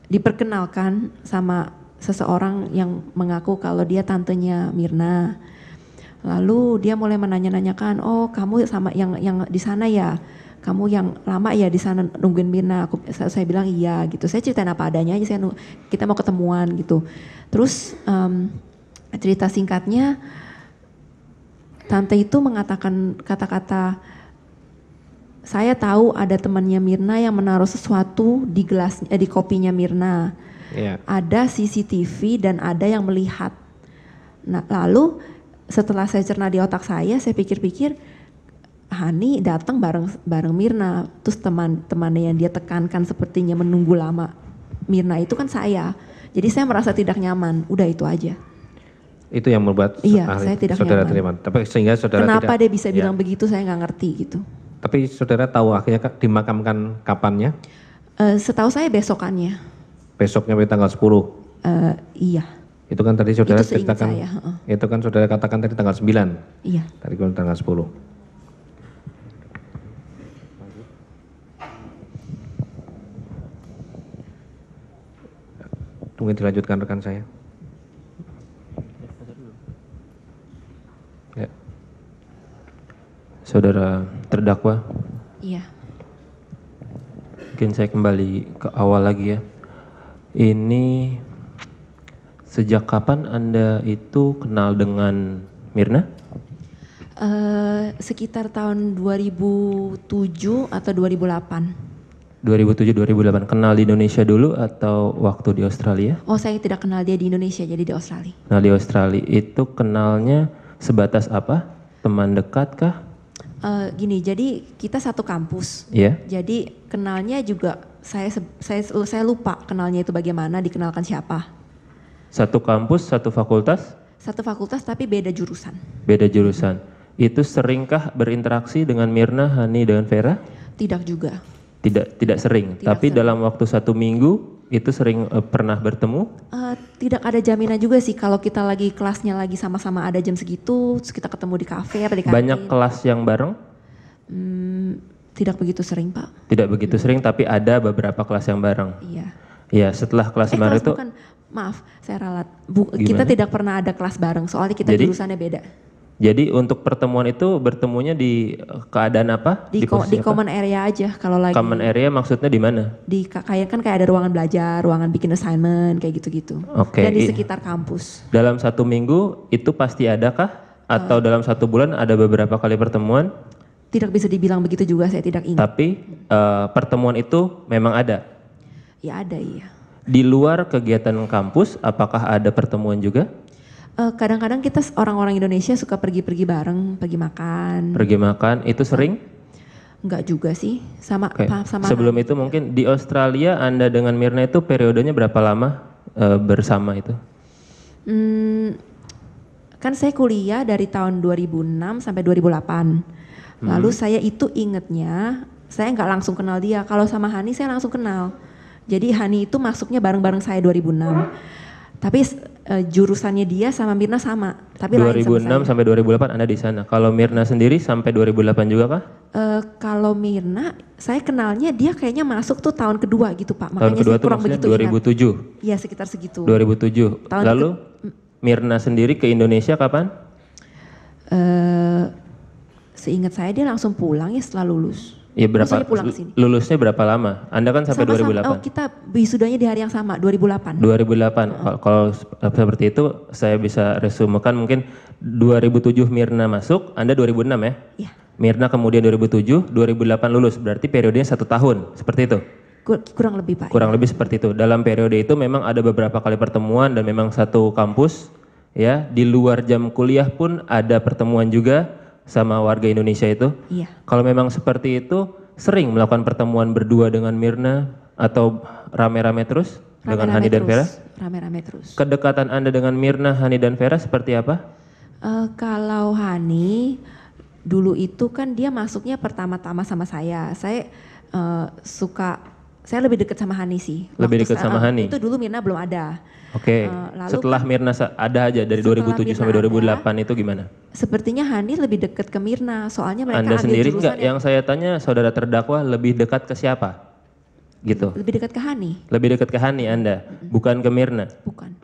diperkenalkan sama seseorang yang mengaku kalau dia tantenya Mirna. Lalu dia mulai menanya-nanyakan, oh kamu sama yang di sana ya? Kamu yang lama ya di sana nungguin Mirna? Saya bilang iya gitu. Saya ceritain apa adanya aja, kita mau ketemuan gitu. Terus cerita singkatnya, tante itu mengatakan kata-kata, saya tahu ada temannya Mirna yang menaruh sesuatu di di kopinya Mirna. Iya. Ada CCTV dan ada yang melihat. Nah lalu setelah saya cerna di otak saya pikir-pikir, Hani datang bareng Mirna, terus teman-temannya yang dia tekankan sepertinya menunggu lama Mirna itu kan saya. Jadi saya merasa tidak nyaman, udah itu aja. Itu yang membuat saya tidak saudara nyaman. terima. Tapi sehingga saudara kenapa tidak, dia bisa bilang begitu saya nggak ngerti gitu. Tapi saudara tahu akhirnya dimakamkan kapannya? Setahu saya besokannya. Besoknya tanggal 10? Iya. Itu kan tadi saudara Itu seingat ceritakan, saya. itu kan saudara katakan tadi tanggal 9? Iya. Tadi kan tanggal 10. Mungkin dilanjutkan rekan saya. saudara terdakwa. Iya. Mungkin saya kembali ke awal lagi ya. Ini sejak kapan Anda itu kenal dengan Mirna? Sekitar tahun 2007 atau 2008. 2007-2008. Kenal di Indonesia dulu atau waktu di Australia? Oh, saya tidak kenal dia di Indonesia, jadi di Australia. Nah, di Australia itu kenalnya sebatas apa? Teman dekat kah? Gini, jadi kita satu kampus. Iya. Jadi kenalnya juga saya lupa kenalnya itu bagaimana, dikenalkan siapa. Satu kampus, satu fakultas? Satu fakultas tapi beda jurusan. Beda jurusan. Itu seringkah berinteraksi dengan Mirna, Hani, dan Vera? Tidak juga. Tidak sering. Tidak Tapi sering. dalam waktu 1 minggu itu sering pernah bertemu? Tidak ada jaminan juga sih kalau kita lagi kelasnya lagi sama-sama ada jam segitu, terus kita ketemu di kafe apa di kantin. Banyak kelas yang bareng? Tidak begitu sering, Pak. Tidak begitu sering, tapi ada beberapa kelas yang bareng. Iya. Ya, setelah kelas kemarin Kelas itu bukan, maaf, saya ralat. Gimana? Kita tidak pernah ada kelas bareng, soalnya kita Jadi? jurusannya beda. jadi untuk pertemuan itu bertemunya di keadaan apa? Di posisi apa? common area aja kalau lagi. Common area maksudnya di mana? Kayak ada ruangan belajar, ruangan bikin assignment kayak gitu-gitu. Oke, Dan di iya. sekitar kampus. Dalam 1 minggu itu pasti ada kah? Atau dalam 1 bulan ada beberapa kali pertemuan? Tidak bisa dibilang begitu juga, saya tidak ingat. Tapi pertemuan itu memang ada. Ya ada, iya. Di luar kegiatan kampus, apakah ada pertemuan juga? Kadang-kadang kita orang-orang Indonesia suka pergi-pergi bareng, pergi makan. Pergi makan, itu sering? Enggak juga sih, sama Oke. sama. Sebelum itu mungkin di Australia Anda dengan Mirna itu periodenya berapa lama bersama itu? Kan saya kuliah dari tahun 2006 sampai 2008. Lalu saya itu ingetnya, saya nggak langsung kenal dia. Kalau sama Hani saya langsung kenal. Jadi Hani itu masuknya bareng-bareng saya 2006. Tapi jurusannya dia sama Mirna sama, tapi lain sama 2006 saya. sampai 2008 Anda di sana. Kalau Mirna sendiri sampai 2008 juga kah? Kalau Mirna, saya kenalnya dia kayaknya masuk tuh tahun kedua gitu Pak. Tahun Makanya kedua saya tuh kurang maksudnya begitu 2007. ingat. Iya sekitar segitu. 2007. Tahun Lalu Mirna sendiri ke Indonesia kapan? Seingat saya dia langsung pulang ya setelah lulus. Ya berapa? Maksudnya pulang ke sini. Lulusnya berapa lama? Anda kan sampai Sama-sama, 2008. oh kita wisudanya di hari yang sama, 2008. 2008. Kalau seperti itu saya bisa resumekan mungkin 2007 Mirna masuk, Anda 2006 ya? Iya. Mirna kemudian 2007, 2008 lulus. Berarti periodenya 1 tahun, seperti itu? Kurang lebih Pak. Kurang lebih seperti itu. Dalam periode itu memang ada beberapa kali pertemuan dan memang satu kampus ya. Di luar jam kuliah pun ada pertemuan juga sama warga Indonesia itu. Iya. Kalau memang seperti itu, sering melakukan pertemuan berdua dengan Mirna atau rame-rame terus dengan Hani dan Vera? Rame-rame terus. Kedekatan Anda dengan Mirna, Hani dan Vera seperti apa? Kalau Hani dulu itu kan dia masuknya pertama-tama sama saya. Saya saya lebih dekat sama Hani sih. Lebih dekat sama Hani? Itu dulu Mirna belum ada. Oke. Lalu Setelah Mirna ada aja dari Setelah 2007 Mirna sampai 2008 itu gimana? Sepertinya Hani lebih dekat ke Mirna, soalnya mereka Anda ambil sendiri jurusan enggak? Yang saya tanya saudara terdakwa lebih dekat ke siapa? Gitu. lebih dekat ke Hani, Lebih dekat ke Hani Anda, bukan ke Mirna. bukan.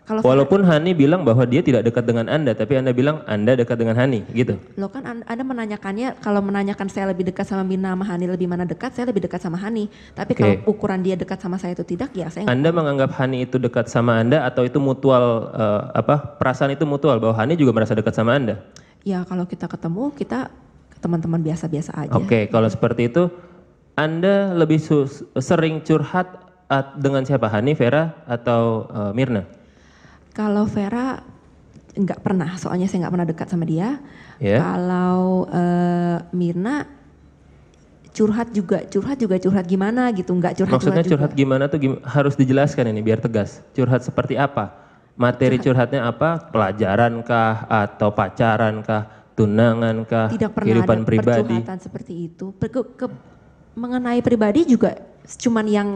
Kalau Walaupun Hani bilang bahwa dia tidak dekat dengan Anda, tapi Anda bilang Anda dekat dengan Hani, gitu. lo kan Anda menanyakannya, kalau menanyakan saya lebih dekat sama Mirna sama Hani lebih mana dekat, saya lebih dekat sama Hani. Tapi Oke. kalau ukuran dia dekat sama saya itu tidak, ya saya nggak Anda menganggap Hani itu dekat sama Anda atau itu mutual perasaan itu mutual bahwa Hani juga merasa dekat sama Anda? Ya kalau kita ketemu kita teman-teman biasa-biasa aja. Oke, kalau seperti itu Anda lebih sering curhat dengan siapa? Hani, Vera atau Mirna? Kalau Vera nggak pernah, soalnya saya nggak pernah dekat sama dia. Ya. Kalau Mirna curhat juga curhat gimana gitu, nggak curhat. Maksudnya curhat juga. gimana tuh harus dijelaskan ini biar tegas. Curhat seperti apa? Materi curhatnya apa? Pelajaran kah atau pacaran kah? Tunangan kah? Tidak pernah Kehidupan ada pribadi? percurhatan seperti itu. Mengenai pribadi juga cuman yang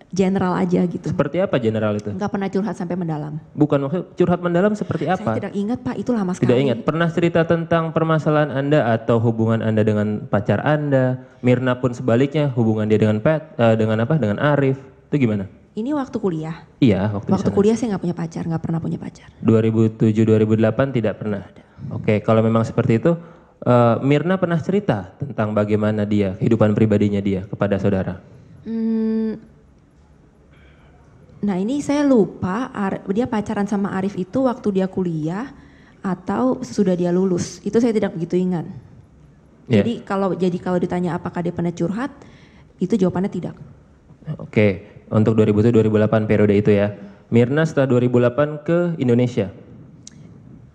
general aja gitu. Seperti apa general itu? Nggak pernah curhat sampai mendalam. Bukan maksud curhat mendalam seperti Saya apa? tidak ingat Pak, itu lama sekali. Tidak ingat. Pernah cerita tentang permasalahan Anda atau hubungan Anda dengan pacar Anda? Mirna pun sebaliknya, hubungan dia dengan dengan Arif. Itu gimana? Ini waktu kuliah. Iya, waktu di sana. Kuliah saya nggak punya pacar, nggak pernah punya pacar. 2007 2008 tidak pernah. Oke, kalau memang seperti itu Mirna pernah cerita tentang bagaimana dia, kehidupan pribadinya dia kepada saudara? Nah ini saya lupa dia pacaran sama Arif itu waktu dia kuliah atau sudah dia lulus. Itu saya tidak begitu ingat. Ya. Jadi kalau ditanya apakah dia pernah curhat, itu jawabannya tidak. Oke, untuk 2007-2008 periode itu ya. Mirna setelah 2008 ke Indonesia.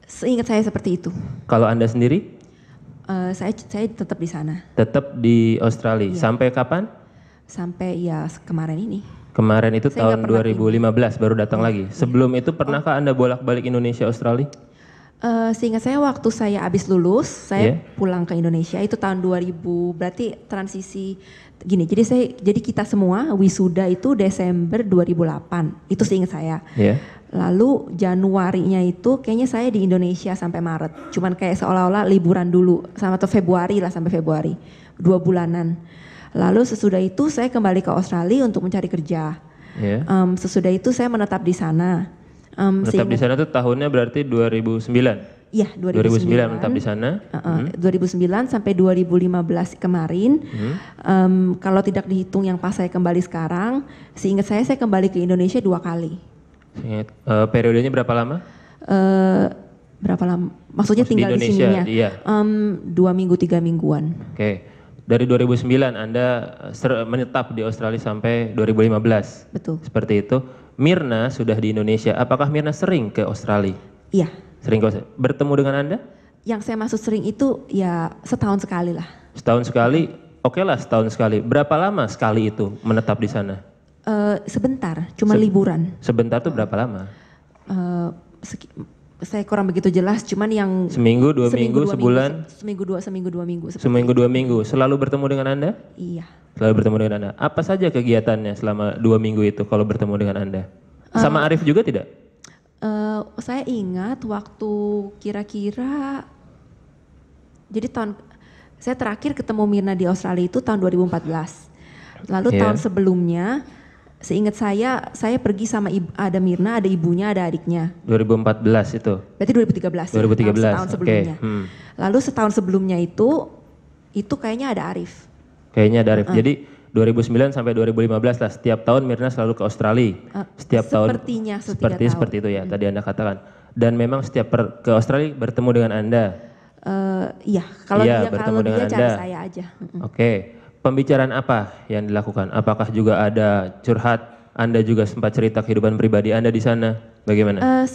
Seingat saya seperti itu. Kalau Anda sendiri? Saya tetap di sana. Tetap di Australia. Iya. Sampai kapan? Sampai ya kemarin ini. Kemarin itu Saya tahun nggak pernah 2015 baru datang lagi. Sebelum itu pernahkah Anda bolak-balik Indonesia Australia? Seingat saya waktu saya habis lulus, saya Yeah. pulang ke Indonesia itu tahun 2000, berarti transisi gini. Jadi kita semua wisuda itu Desember 2008. Itu seingat saya. Ya. Lalu Januarinya itu kayaknya saya di Indonesia sampai Maret. Cuman kayak seolah-olah liburan dulu sama atau Februari lah sampai Februari. 2 bulanan. Lalu sesudah itu saya kembali ke Australia untuk mencari kerja. Ya. Sesudah itu saya menetap di sana. Menetap di sana tuh tahunnya berarti 2009. Iya, 2009 menetap di sana. 2009 sampai 2015 kemarin. Kalau tidak dihitung yang pas saya kembali sekarang, seingat saya kembali ke Indonesia 2 kali. Ingat, periodenya berapa lama? Berapa lama? Maksudnya Di tinggal di Indonesia, sininya? iya. 2 minggu 3 mingguan. Oke. Dari 2009 Anda menetap di Australia sampai 2015. Betul. Seperti itu. Mirna sudah di Indonesia. Apakah Mirna sering ke Australia? Iya. Sering ke Australia. Bertemu dengan Anda? Yang saya maksud sering itu ya setahun sekali lah. Setahun sekali. Oke lah, setahun sekali. Berapa lama sekali itu menetap di sana? Sebentar, cuma liburan. Sebentar tuh berapa lama? Saya kurang begitu jelas, cuman yang Seminggu, 2 minggu, sebulan? Seminggu 2 minggu. seperti Seminggu 2 minggu. Selalu bertemu dengan Anda? Iya. Selalu bertemu dengan Anda. Apa saja kegiatannya selama 2 minggu itu kalau bertemu dengan Anda? Sama Arif juga tidak? Saya ingat waktu kira-kira, jadi saya terakhir ketemu Mirna di Australia itu tahun 2014. Lalu Iya. tahun sebelumnya, seingat saya pergi sama ada Mirna, ada ibunya, ada adiknya. 2014 itu. Berarti 2013. 2013. Setahun Oke. sebelumnya. Lalu setahun sebelumnya itu kayaknya ada Arif. Kayaknya ada Arif. Jadi 2009 sampai 2015 lah, setiap tahun Mirna selalu ke Australia. Setiap tahun. Sepertinya setiap tahun. Seperti itu ya, tadi Anda katakan. Dan memang setiap ke Australia bertemu dengan Anda. Iya, kalau Iya, dia bertemu dengan cari Anda. saya aja. Oke. Pembicaraan apa yang dilakukan? Apakah juga ada curhat? Anda juga sempat cerita kehidupan pribadi Anda di sana. Bagaimana?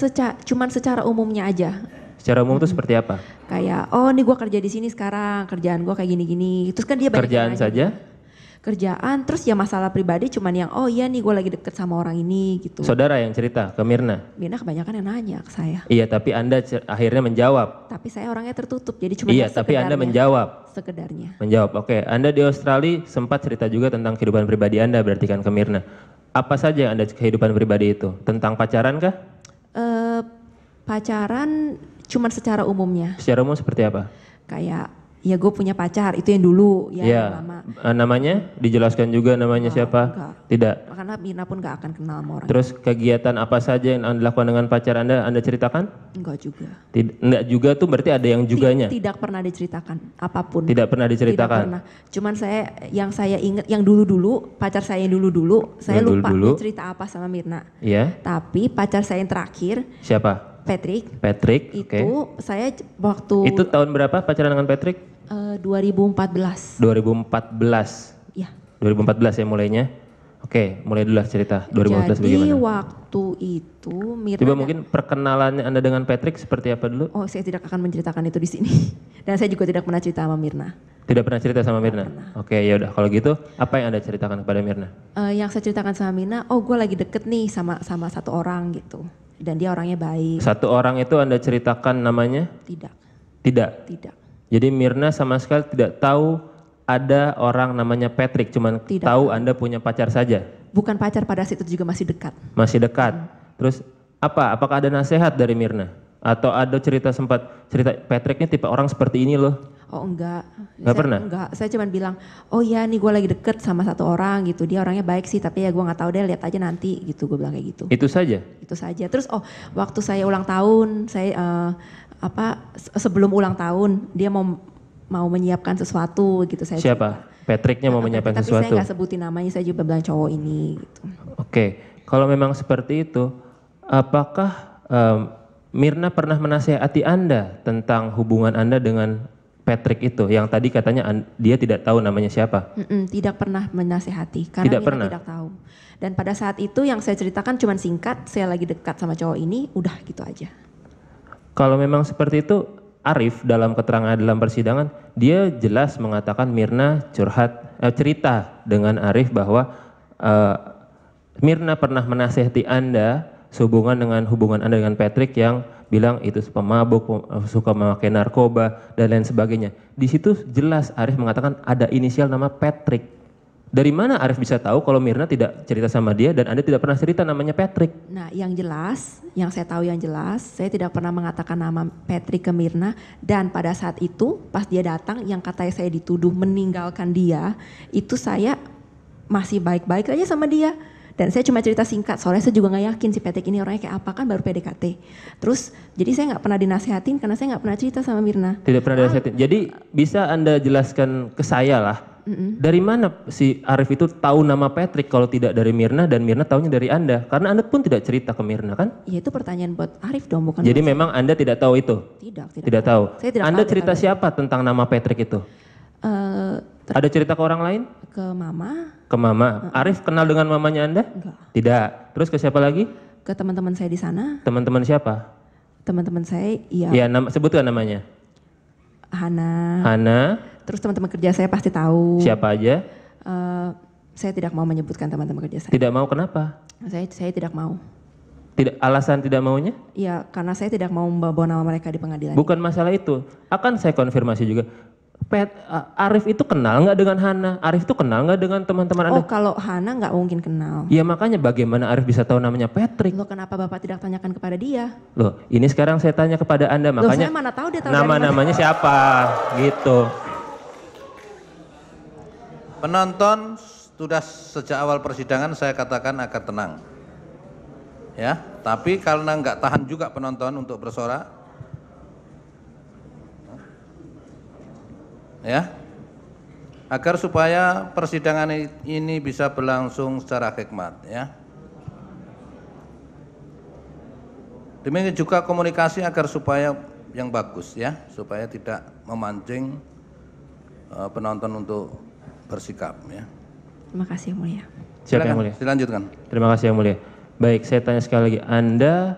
Cuman secara umumnya aja. Secara umum itu seperti apa? Kayak, oh nih gue kerja di sini sekarang, kerjaan gue kayak gini-gini. Terus kan dia banyak Kerjaan yang nanya. saja? Kerjaan, terus ya masalah pribadi cuman yang, oh iya nih gue lagi deket sama orang ini gitu. Saudara yang cerita ke Mirna? Mirna kebanyakan yang nanya ke saya. Iya, tapi Anda akhirnya menjawab. Tapi saya orangnya tertutup, jadi cuma Iya, tapi Anda menjawab. Sekedarnya. Menjawab, oke. Anda di Australia sempat cerita juga tentang kehidupan pribadi Anda berarti kan ke Mirna. Apa saja yang Anda kehidupan pribadi itu? Tentang pacaran kah? Pacaran cuman secara umumnya. Secara umum seperti apa? Kayak, ya gue punya pacar, itu yang dulu, ya Iya. yang lama. Namanya? Dijelaskan juga namanya siapa? enggak. Tidak. Karena Mirna pun gak akan kenal sama orang. Terus kegiatan apa saja yang Anda lakukan dengan pacar Anda ceritakan? Enggak juga. Enggak juga tuh berarti ada yang juganya? Tidak pernah diceritakan apapun. Tidak pernah diceritakan? Tidak pernah. Cuman yang saya ingat yang dulu-dulu, pacar saya yang dulu-dulu, saya Yang lupa dulu-dulu. dia cerita apa sama Mirna. Iya. Tapi pacar saya yang terakhir, Siapa? Patrick, Patrick. itu Oke. saya waktu Itu tahun berapa pacaran dengan Patrick? 2014. 2014. Ya. 2014 ya mulainya. Oke, mulai dulu lah cerita 2014 Jadi bagaimana? waktu itu Mirna. Coba mungkin perkenalannya Anda dengan Patrick seperti apa dulu? Oh, saya tidak akan menceritakan itu di sini. Dan saya juga tidak pernah cerita sama Mirna. Tidak pernah cerita sama Mirna? Oke, ya udah kalau gitu apa yang Anda ceritakan kepada Mirna? Yang saya ceritakan sama Mirna, oh gue lagi deket nih sama satu orang gitu. Dan dia orangnya baik. Satu orang itu Anda ceritakan namanya? Tidak, Tidak. tidak. Jadi Mirna sama sekali tidak tahu ada orang namanya Patrick, cuman Tidak tahu Anda punya pacar saja. Bukan pacar, pada saat itu juga masih dekat. Masih dekat. Terus apakah ada nasihat dari Mirna? Atau ada cerita Patrick ini tipe orang seperti ini loh? Oh enggak. Enggak pernah? Enggak, saya cuma bilang, oh ya nih gue lagi deket sama satu orang gitu. Dia orangnya baik sih, tapi ya gue gak tahu deh, lihat aja nanti gitu. Gue bilang kayak gitu. Itu saja? Itu saja. Terus waktu saya ulang tahun, saya sebelum ulang tahun dia mau mau menyiapkan sesuatu gitu saya Siapa? Patricknya mau menyiapkan tapi sesuatu. saya nggak sebutin namanya, saya juga bilang cowok ini gitu. Oke, kalau memang seperti itu, apakah Mirna pernah menasehati Anda tentang hubungan Anda dengan Patrick itu, yang tadi katanya dia tidak tahu namanya siapa? Tidak pernah menasehati karena Tidak Mirna pernah? tidak tahu. Dan pada saat itu yang saya ceritakan cuma singkat, saya lagi dekat sama cowok ini, udah gitu aja. Kalau memang seperti itu, Arif dalam keterangan dalam persidangan, dia jelas mengatakan Mirna cerita dengan Arif bahwa Mirna pernah menasehati Anda sehubungan dengan hubungan Anda dengan Patrick yang bilang itu pemabuk, suka memakai narkoba, dan lain sebagainya. Di situ jelas Arif mengatakan ada inisial nama Patrick. Dari mana Arif bisa tahu kalau Mirna tidak cerita sama dia dan Anda tidak pernah cerita namanya Patrick? Nah, yang jelas, yang saya tahu yang jelas, saya tidak pernah mengatakan nama Patrick ke Mirna, dan pada saat itu pas dia datang yang katanya saya dituduh meninggalkan dia, itu saya masih baik-baik aja sama dia. Dan saya cuma cerita singkat, soalnya saya juga nggak yakin si Patrick ini orangnya kayak apa, kan baru PDKT. Terus jadi saya nggak pernah dinasehatin karena saya nggak pernah cerita sama Mirna. Tidak pernah dinasehatin. Jadi bisa Anda jelaskan ke saya lah, dari mana si Arif itu tahu nama Patrick kalau tidak dari Mirna, dan Mirna tahunya dari Anda? Karena Anda pun tidak cerita ke Mirna kan? Ya itu pertanyaan buat Arif dong, bukan Jadi buat memang Anda tidak tahu itu? Tidak tahu. Saya tidak Anda tahu cerita detailnya. siapa tentang nama Patrick itu? Ada cerita ke orang lain? Ke mama, Ke mama. Arif kenal dengan mamanya Anda? enggak. Tidak. Terus ke siapa lagi? Ke teman-teman saya di sana, Teman-teman siapa? teman-teman saya, ya Ya, sebutkan namanya. Hana, Hana, terus teman-teman kerja saya pasti tahu. siapa aja? Saya tidak mau menyebutkan teman-teman kerja saya. Tidak mau kenapa? Saya tidak mau. Alasan tidak maunya? Ya karena saya tidak mau membawa nama mereka di pengadilan. Bukan masalah itu. Akan saya konfirmasi juga. Arif itu kenal nggak dengan Hana? Arif itu kenal nggak dengan teman-teman Anda? Oh kalau Hana nggak mungkin kenal. Ya makanya bagaimana Arif bisa tahu namanya Patrick? Loh kenapa Bapak tidak tanyakan kepada dia? Loh, ini sekarang saya tanya kepada Anda, Loh makanya saya mana tahu dia tahu dari mana? nama-namanya siapa? Gitu. Penonton sudah sejak awal persidangan saya katakan agar tenang. Ya, tapi karena nggak tahan juga penonton untuk bersorak, ya, agar supaya persidangan ini bisa berlangsung secara hikmat, ya. Demikian juga komunikasi agar supaya yang bagus, ya, supaya tidak memancing penonton untuk bersikap, ya. Terima kasih Yang Mulia. Siapa yang Silakan, mulia? dilanjutkan. Terima kasih yang mulia. Baik, saya tanya sekali lagi. Anda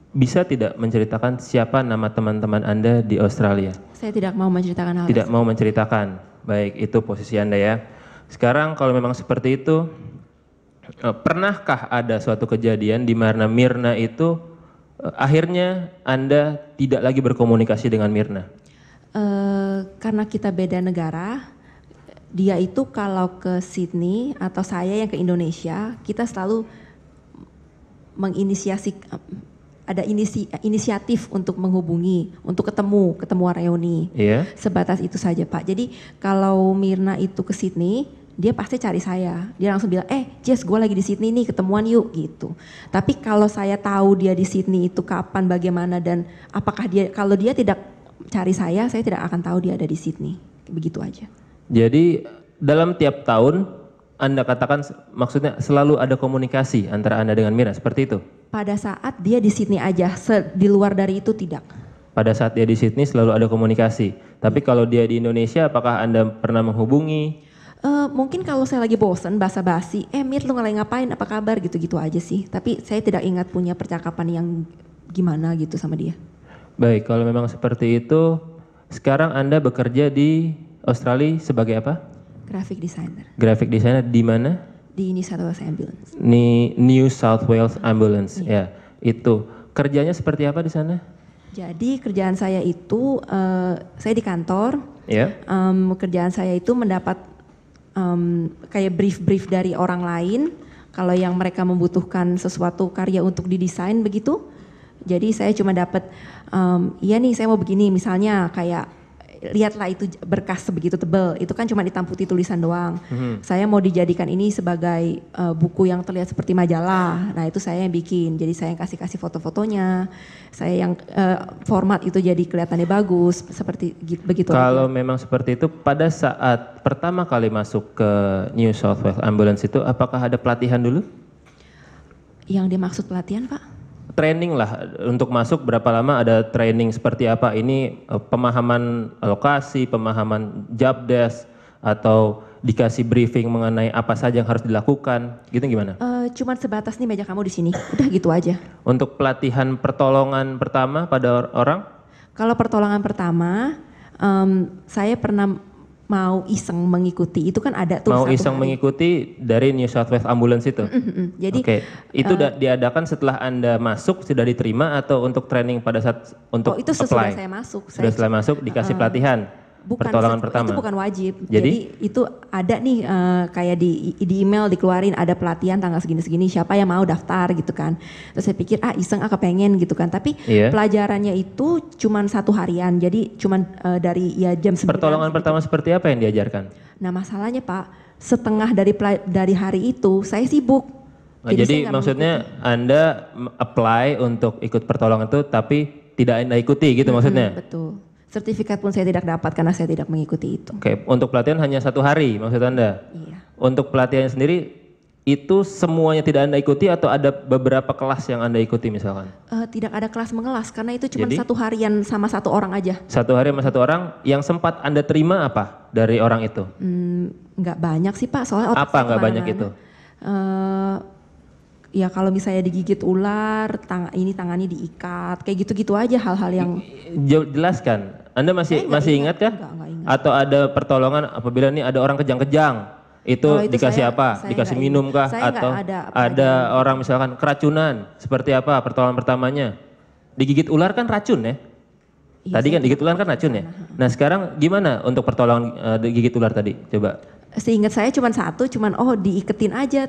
bisa tidak menceritakan siapa nama teman-teman Anda di Australia? Saya tidak mau menceritakan hal Tidak tersebut. mau menceritakan. Baik, itu posisi Anda ya. Sekarang kalau memang seperti itu, pernahkah ada suatu kejadian di mana Mirna itu akhirnya Anda tidak lagi berkomunikasi dengan Mirna? Karena kita beda negara, dia itu kalau ke Sydney atau saya yang ke Indonesia, kita selalu menginisiasi, ada inisiatif untuk menghubungi, untuk ketemu reuni. Iya. Sebatas itu saja Pak. Jadi kalau Mirna itu ke Sydney, dia pasti cari saya. Dia langsung bilang, Jess gue lagi di Sydney nih, ketemuan yuk gitu. Tapi kalau saya tahu dia di Sydney itu kapan, bagaimana, dan apakah dia, kalau dia tidak cari saya tidak akan tahu dia ada di Sydney. Begitu aja. Jadi dalam tiap tahun Anda katakan maksudnya selalu ada komunikasi antara Anda dengan Mirna, seperti itu? Pada saat dia di Sydney aja, di luar dari itu tidak. Pada saat dia di Sydney selalu ada komunikasi. Tapi kalau dia di Indonesia, apakah Anda pernah menghubungi? Mungkin kalau saya lagi bosen basa-basi, Mir lu lagi ngapain, apa kabar, gitu-gitu aja sih. Tapi saya tidak ingat punya percakapan yang gimana gitu sama dia. Baik, kalau memang seperti itu, sekarang Anda bekerja di Australia sebagai apa? Graphic designer Graphic designer di mana? di New South Wales Ambulance. New South Wales Ambulance, ya. Itu kerjanya seperti apa di sana? Jadi kerjaan saya itu, saya di kantor. Ya. Kerjaan saya itu mendapat kayak brief dari orang lain. Kalau yang mereka membutuhkan sesuatu karya untuk didesain begitu. Jadi saya cuma dapat, iya nih saya mau begini, misalnya kayak lihatlah itu berkas sebegitu tebal, itu kan cuma hitam putih tulisan doang. Saya mau dijadikan ini sebagai buku yang terlihat seperti majalah. Nah itu saya yang bikin, jadi saya yang kasih foto-fotonya, saya yang format itu jadi kelihatannya bagus, seperti begitu. Kalau memang seperti itu, pada saat pertama kali masuk ke New South Wales Ambulance itu, apakah ada pelatihan dulu? Yang dimaksud pelatihan, Pak? Training lah, untuk masuk berapa lama ada training seperti apa? Ini pemahaman lokasi, pemahaman job desk, atau dikasih briefing mengenai apa saja yang harus dilakukan, gitu gimana? Cuman sebatas nih meja kamu di sini, udah gitu aja. Untuk pelatihan pertolongan pertama pada orang? Kalau pertolongan pertama, saya pernah mau iseng mengikuti, itu kan ada tuh Mau satu iseng hari. mengikuti dari New South Wales Ambulance itu? Jadi Oke, itu diadakan setelah Anda masuk, sudah diterima, atau untuk training pada saat untuk itu apply? sesudah saya masuk. Sudah setelah masuk dikasih pelatihan? Pertolongan pertama? Itu bukan wajib. Jadi itu ada nih kayak di email dikeluarin ada pelatihan tanggal segini-segini, siapa yang mau daftar gitu kan. Terus saya pikir iseng kepengen gitu kan. Tapi Iya. pelajarannya itu cuman 1 harian. Jadi cuman dari ya jam 9. pertolongan pertama seperti apa yang diajarkan? Nah masalahnya Pak, setengah dari hari itu saya sibuk. Nah, jadi saya nggak maksudnya Anda apply untuk ikut pertolongan itu tapi tidak Anda ikuti gitu maksudnya? Betul. Sertifikat pun saya tidak dapat karena saya tidak mengikuti itu. Oke, untuk pelatihan hanya 1 hari maksud Anda? Iya. Untuk pelatihan sendiri itu semuanya tidak Anda ikuti atau ada beberapa kelas yang Anda ikuti misalkan? Tidak ada kelas mengelas karena itu cuma Jadi? 1 harian sama 1 orang aja. 1 hari sama 1 orang, yang sempat Anda terima apa dari orang itu? Nggak banyak sih Pak, soalnya otak Apa saya nggak banyak kemana-mana. itu? Ya kalau misalnya digigit ular, tangannya diikat, kayak gitu-gitu aja hal-hal yang Jelaskan, Anda masih ingat kah? Nggak ingat. Atau ada pertolongan apabila ini ada orang kejang-kejang, itu Kalau itu dikasih saya- apa? saya Dikasih nggak minum ingat. kah? Saya nggak Atau ada ada orang misalkan keracunan, seperti apa pertolongan pertamanya? Digigit ular kan racun ya? Iya, Tadi saya kan digigit ular kan racun ya? Nah sekarang gimana untuk pertolongan digigit ular tadi? Coba. seingat saya cuma 1, diiketin aja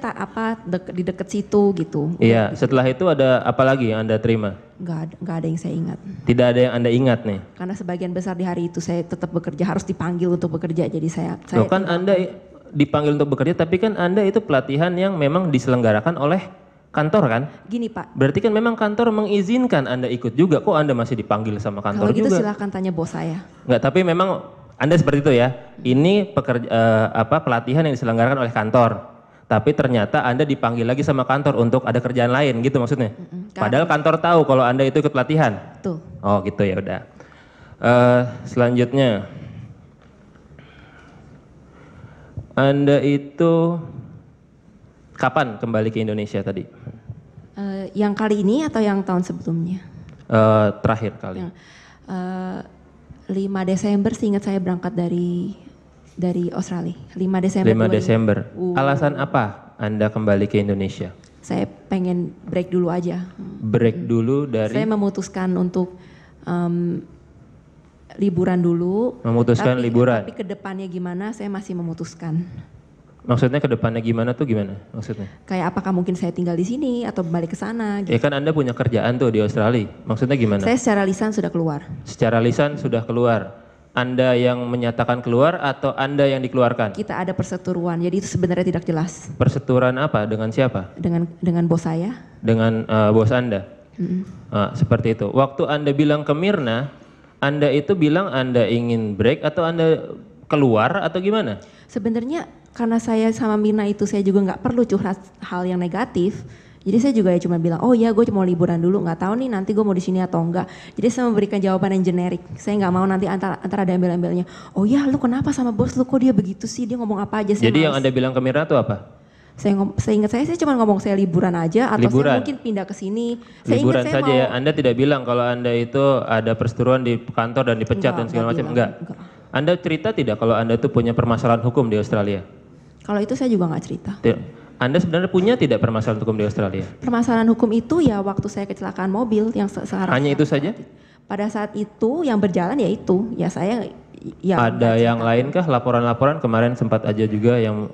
di deket situ gitu. Iya, setelah itu ada apa lagi yang Anda terima? Nggak ada yang saya ingat. Tidak ada yang Anda ingat nih? Karena sebagian besar di hari itu saya tetap bekerja, harus dipanggil untuk bekerja. Jadi saya Loh kan Anda dipanggil untuk bekerja, tapi kan Anda itu pelatihan yang memang diselenggarakan oleh kantor kan? gini Pak, Berarti kan memang kantor mengizinkan Anda ikut juga, kok Anda masih dipanggil sama kantor kalau gitu juga? silahkan tanya bos saya. Enggak, tapi memang Anda seperti itu ya. Ini pelatihan yang diselenggarakan oleh kantor. Tapi ternyata Anda dipanggil lagi sama kantor untuk ada kerjaan lain gitu maksudnya. Padahal kantor tahu kalau Anda itu ikut pelatihan. Tuh. Oh gitu ya udah. Selanjutnya, Anda itu kapan kembali ke Indonesia tadi? Yang kali ini atau yang tahun sebelumnya? Terakhir kali. 5 Desember seingat saya berangkat dari Australia. 5 Desember. 5 Desember. Alasan apa Anda kembali ke Indonesia? Saya pengen break dulu aja. Break dulu dari Saya memutuskan untuk liburan dulu. Memutuskan liburan. Tapi ke depannya gimana saya masih memutuskan. Maksudnya ke depannya gimana tuh gimana maksudnya? Kayak apakah mungkin saya tinggal di sini atau balik ke sana gitu. Ya kan Anda punya kerjaan tuh di Australia. Maksudnya gimana? Saya secara lisan sudah keluar. Secara lisan sudah keluar. Anda yang menyatakan keluar atau Anda yang dikeluarkan? Kita ada perseteruan. Jadi itu sebenarnya tidak jelas. Persetujuan apa? Dengan siapa? Dengan bos saya. Dengan bos Anda? Seperti itu. Waktu Anda bilang ke Mirna, Anda itu bilang Anda ingin break atau Anda keluar atau gimana? Sebenarnya karena saya sama Mirna itu saya juga nggak perlu curhat hal yang negatif. Jadi saya juga ya cuma bilang, oh ya gue mau liburan dulu, nggak tahu nih nanti gue mau di sini atau enggak. Jadi saya memberikan jawaban yang generik. Saya nggak mau nanti antara ada embel-embelnya. Oh ya lu kenapa sama bos lu kok dia begitu sih, dia ngomong apa aja. Jadi yang Anda bilang ke Mirna itu apa? Saya ingat saya cuma ngomong saya liburan aja atau Liburan. saya mungkin pindah ke sini. Saya Liburan ingat saya saja mau, ya. Anda tidak bilang kalau Anda itu ada perseteruan di kantor dan dipecat dan segala macam. bilang, Enggak. Anda cerita tidak kalau Anda itu punya permasalahan hukum di Australia? Kalau itu saya juga nggak cerita. Anda sebenarnya punya tidak permasalahan hukum di Australia? Permasalahan hukum itu ya waktu saya kecelakaan mobil yang sekarang. Hanya itu saja? Pada saat itu yang berjalan ya itu, ya saya ya. Ada yang lainkah laporan-laporan kemarin sempat aja juga yang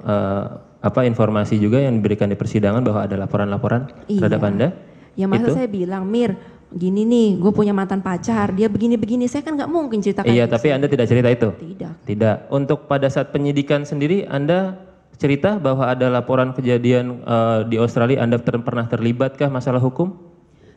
informasi juga yang diberikan di persidangan bahwa ada laporan-laporan terhadap Anda? Ya masa Itu? saya bilang, Mir, gini nih, gue punya mantan pacar, dia begini-begini, saya kan nggak mungkin ceritakan. Iya, tapi Anda tidak cerita itu? Tidak. Tidak. Untuk pada saat penyidikan sendiri, Anda cerita bahwa ada laporan kejadian di Australia, Anda pernah terlibatkah masalah hukum?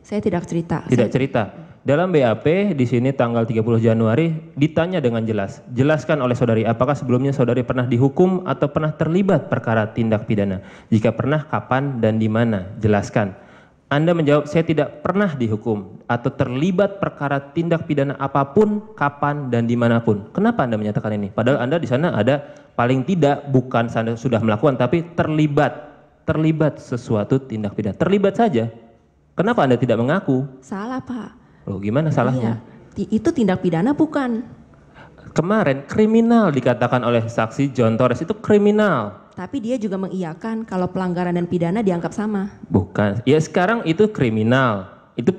Saya tidak cerita. Tidak cerita. Dalam BAP di sini tanggal 30 Januari ditanya dengan jelas. Jelaskan oleh saudari, apakah sebelumnya saudari pernah dihukum atau pernah terlibat perkara tindak pidana? Jika pernah, kapan dan di mana? Jelaskan. Anda menjawab, saya tidak pernah dihukum atau terlibat perkara tindak pidana apapun, kapan dan dimanapun. Kenapa Anda menyatakan ini? Padahal Anda di sana ada paling tidak bukan Anda sudah melakukan, tapi terlibat sesuatu tindak pidana. Terlibat saja. Kenapa Anda tidak mengaku? Salah, Pak. Oh, gimana salahnya? Iya, itu tindak pidana bukan. Kemarin kriminal dikatakan oleh saksi John Torres, itu kriminal. Tapi dia juga mengiyakan kalau pelanggaran dan pidana dianggap sama. Bukan. Ya sekarang itu kriminal. Itu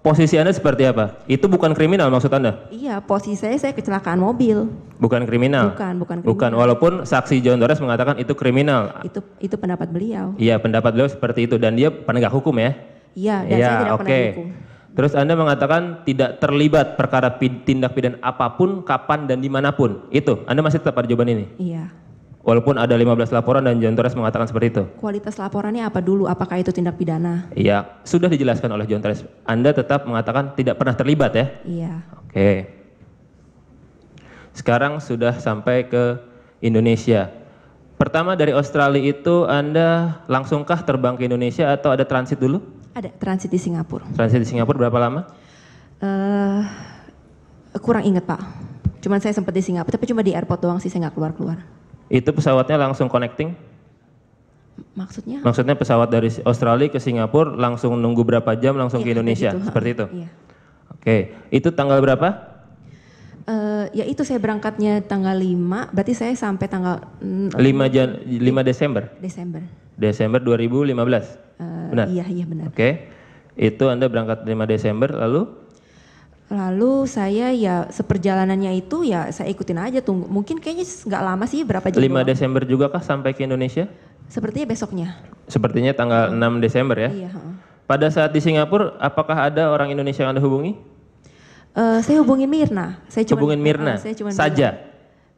posisi Anda seperti apa? Itu bukan kriminal maksud Anda? Iya, posisi saya kecelakaan mobil. Bukan kriminal. Bukan kriminal. Bukan, walaupun saksi John Torres mengatakan itu kriminal. Itu pendapat beliau. Iya, pendapat beliau seperti itu dan dia penegak hukum ya. Iya, dan saya tidak pernah dihukum. Terus Anda mengatakan tidak terlibat perkara tindak pidana apapun, kapan dan dimanapun. Itu, Anda masih tetap pada jawaban ini? Iya. Walaupun ada 15 laporan dan John Torres mengatakan seperti itu? Kualitas laporannya apa dulu? Apakah itu tindak pidana? Iya, sudah dijelaskan oleh John Torres. Anda tetap mengatakan tidak pernah terlibat ya? Iya. Oke. Sekarang sudah sampai ke Indonesia. Pertama dari Australia itu Anda langsungkah terbang ke Indonesia atau ada transit dulu? Ada transit di Singapura. Transit di Singapura berapa lama? Kurang ingat, Pak. Cuman saya sempat di Singapura, tapi cuma di airport doang sih, saya nggak keluar-keluar. Itu pesawatnya langsung connecting? Maksudnya? Maksudnya pesawat dari Australia ke Singapura langsung nunggu berapa jam langsung ke Indonesia? Gitu. Seperti itu? Iya. Oke, itu tanggal berapa? Ya itu saya berangkatnya tanggal 5, berarti saya sampai tanggal 5 Desember? Desember 2015? Benar? Iya benar. Oke, itu Anda berangkat 5 Desember lalu? Lalu saya ya seperjalanannya itu ya saya ikutin aja, tunggu. Mungkin kayaknya nggak lama sih, berapa jam 5 doang. Desember juga kah sampai ke Indonesia? Sepertinya besoknya. Sepertinya tanggal 6 Desember ya? Iya. Pada saat di Singapura, apakah ada orang Indonesia yang Anda hubungi? Saya hubungi Mirna. Hubungin Mirna saja?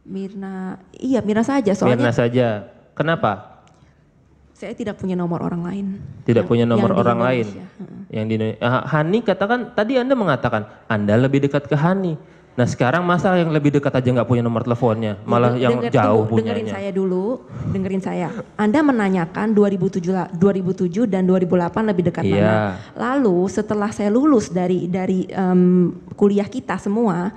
Mirna, iya Mirna saja. Soalnya Mirna saja. Kenapa? saya tidak punya nomor orang lain. Tidak punya nomor yang di orang lain? Indonesia. Yang di Indonesia. Hani katakan, tadi Anda mengatakan Anda lebih dekat ke Hani. Nah sekarang masa yang lebih dekat aja nggak punya nomor teleponnya, malah yang jauh punyanya. Dengerin saya dulu, dengerin saya. Anda menanyakan 2007 dan 2008 lebih dekat mana. Lalu setelah saya lulus dari kuliah kita semua,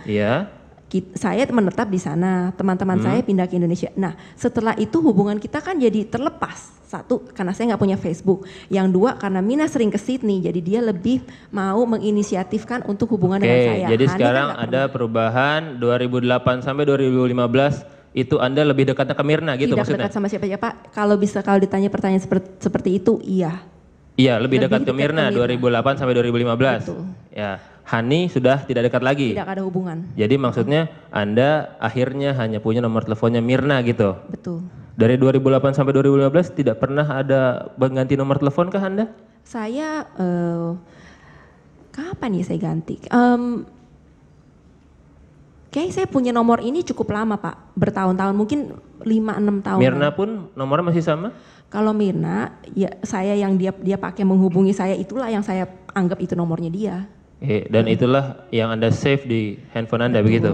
saya menetap di sana, teman-teman saya pindah ke Indonesia. Nah setelah itu hubungan kita kan jadi terlepas. Satu, karena saya nggak punya Facebook. Yang dua, karena Mina sering ke Sydney, jadi dia lebih mau menginisiatifkan untuk hubungan dengan saya. Jadi Hani sekarang kan ada perubahan 2008 sampai 2015 itu Anda lebih dekatnya ke Mirna gitu tidak maksudnya? Tidak dekat sama siapa-siapa. Kalau ditanya pertanyaan seperti itu, iya. Iya, lebih dekat ke Mirna 2008 sampai 2015. Betul. Ya, Hani sudah tidak dekat lagi. Tidak ada hubungan. Jadi maksudnya Anda akhirnya hanya punya nomor teleponnya Mirna gitu. Betul. Dari 2008 sampai 2015 tidak pernah ada mengganti nomor telepon kah Anda? Saya kapan ya saya ganti? Kayaknya saya punya nomor ini cukup lama Pak, bertahun-tahun, mungkin 5-6 tahun. Mirna pun nomornya masih sama? Kalau Mirna, ya saya yang dia pakai menghubungi saya, itulah yang saya anggap itu nomornya dia. Dan itulah yang Anda save di handphone Anda. Betul. Begitu?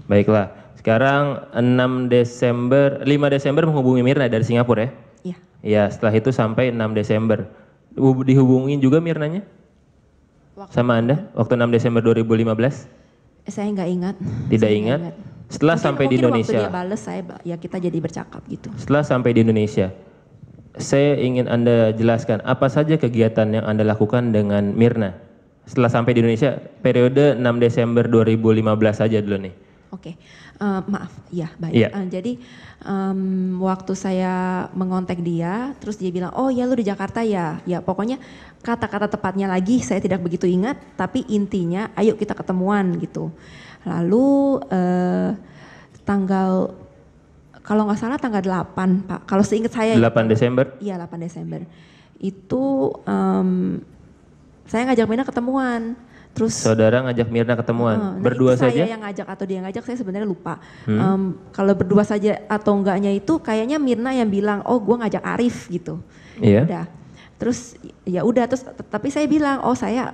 Baiklah. Sekarang 5 Desember menghubungi Mirna dari Singapura ya? Iya. Ya, setelah itu sampai 6 Desember. Dihubungin juga Mirnanya? Sama Anda waktu 6 Desember 2015? Saya nggak ingat. Tidak ingat? Setelah sampai di Indonesia. Waktu dia bales kita jadi bercakap gitu. Setelah sampai di Indonesia, saya ingin Anda jelaskan apa saja kegiatan yang Anda lakukan dengan Mirna setelah sampai di Indonesia periode 6 Desember 2015 saja dulu nih. Oke. Maaf, ya baik. Yeah. Jadi waktu saya mengontak dia, terus dia bilang, oh ya lu di Jakarta ya. Ya pokoknya kata-kata tepatnya lagi saya tidak begitu ingat, tapi intinya ayo kita ketemuan gitu. Lalu tanggal, kalau nggak salah tanggal 8 Pak, kalau seingat saya. 8 Desember? Iya 8 Desember. Itu Saya ngajak Mirna ketemuan. Terus Saudara ngajak Mirna ketemuan, nah berdua itu saja? saya yang ngajak atau dia yang ngajak saya sebenarnya lupa. Kalau berdua saja atau enggaknya itu kayaknya Mirna yang bilang, oh gue ngajak Arif gitu. Iya. Udah. Terus ya udah terus tapi saya bilang, oh saya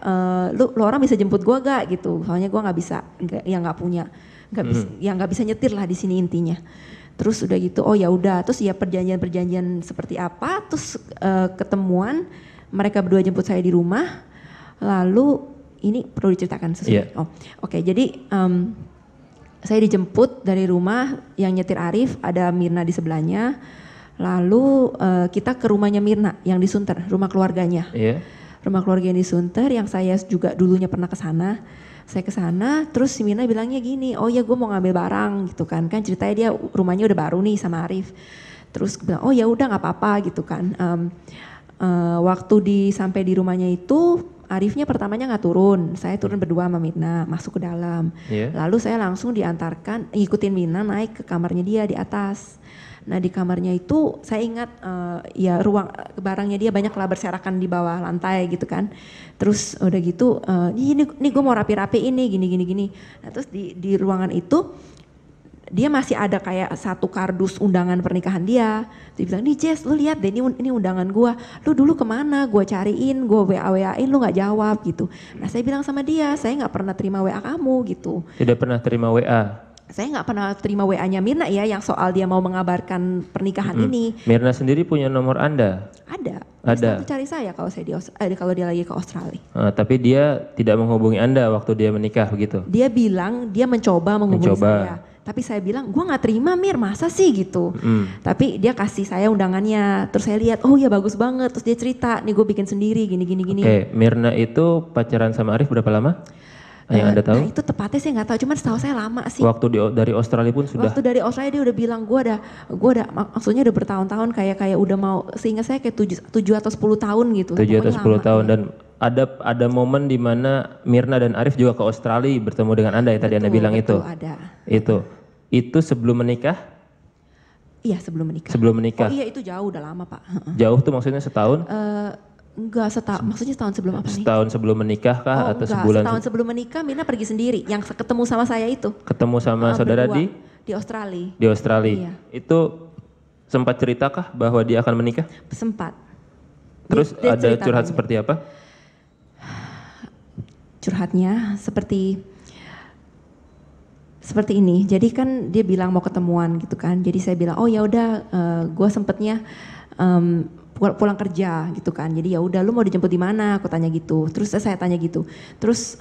lu orang bisa jemput gue gak gitu. Soalnya gue nggak bisa, nggak punya, nggak bisa nyetir lah di sini intinya. Terus udah gitu, oh ya udah. Terus ya perjanjian seperti apa? Terus ketemuan, mereka berdua jemput saya di rumah. Lalu ini perlu diceritakan sesuatu. Yeah. Oh, oke. Jadi saya dijemput dari rumah yang nyetir Arif, ada Mirna di sebelahnya. Lalu kita ke rumahnya Mirna yang di Sunter, rumah keluarganya. Iya. Rumah keluarga yang di Sunter yang saya juga dulunya pernah ke sana. Saya ke sana, terus si Mirna bilangnya gini, oh ya gue mau ngambil barang gitu kan. Kan ceritanya dia rumahnya udah baru nih sama Arif. Terus bilang, oh ya udah nggak apa-apa gitu kan. Waktu sampai di rumahnya itu Arifnya pertamanya nggak turun, saya turun berdua sama Mirna masuk ke dalam. Yeah. Lalu saya langsung diantarkan, ngikutin Mirna naik ke kamarnya dia di atas. Nah di kamarnya itu saya ingat ya ruang barangnya dia banyak lah berserakan di bawah lantai gitu kan. Terus udah gitu, ini gue mau rapi-rapi ini gini. Nah terus di ruangan itu dia masih ada kayak satu kardus undangan pernikahan dia. Dia bilang, nih Jess lu lihat deh ini undangan gua. Lu dulu kemana? Gua cariin, gua WA-WA-in lu gak jawab gitu. Nah saya bilang sama dia, saya gak pernah terima WA kamu gitu. Tidak pernah terima WA? Saya gak pernah terima WA-nya Mirna ya yang soal dia mau mengabarkan pernikahan ini. Mirna sendiri punya nomor Anda? Ada. Ada. Dia cari saya kalau kalau dia lagi ke Australia. Tapi dia tidak menghubungi Anda waktu dia menikah begitu? Dia bilang dia mencoba menghubungi saya. Tapi saya bilang, gue gak terima Mir, masa sih gitu. Tapi dia kasih saya undangannya, terus saya lihat, oh ya bagus banget. Terus dia cerita, nih gue bikin sendiri gini. Oke, Mirna itu pacaran sama Arif berapa lama? Yang Anda tahu? Nah itu tepatnya saya gak tahu, cuman setahu saya lama sih. Waktu dari Australia pun sudah? Waktu dari Australia dia udah bilang, gue udah maksudnya udah bertahun-tahun kayak udah mau, sehingga saya kayak 7 atau 10 tahun gitu. 7 atau 10 tahun dan ada momen di mana Mirna dan Arif juga ke Australia bertemu dengan Anda ya tadi Anda bilang itu. Ada. Itu sebelum menikah? Iya sebelum menikah. Sebelum menikah. Oh iya itu jauh udah lama Pak. Jauh tuh maksudnya setahun? Enggak maksudnya setahun sebelum apa nih? Setahun sebelum menikah kah atau sebulan? Setahun sebelum menikah Mirna pergi sendiri. Yang ketemu sama saya itu. Ketemu sama saudara berdua, di Australia. Di Australia. Iya. Itu sempat ceritakah bahwa dia akan menikah? Sempat. Terus dia ada curhat seperti apa? Curhatnya seperti ini. Jadi kan dia bilang mau ketemuan gitu kan. Jadi saya bilang, oh ya udah, gue sempetnya pulang kerja gitu kan. Jadi ya udah, lu mau dijemput di mana? Aku tanya gitu. Terus saya tanya gitu. Terus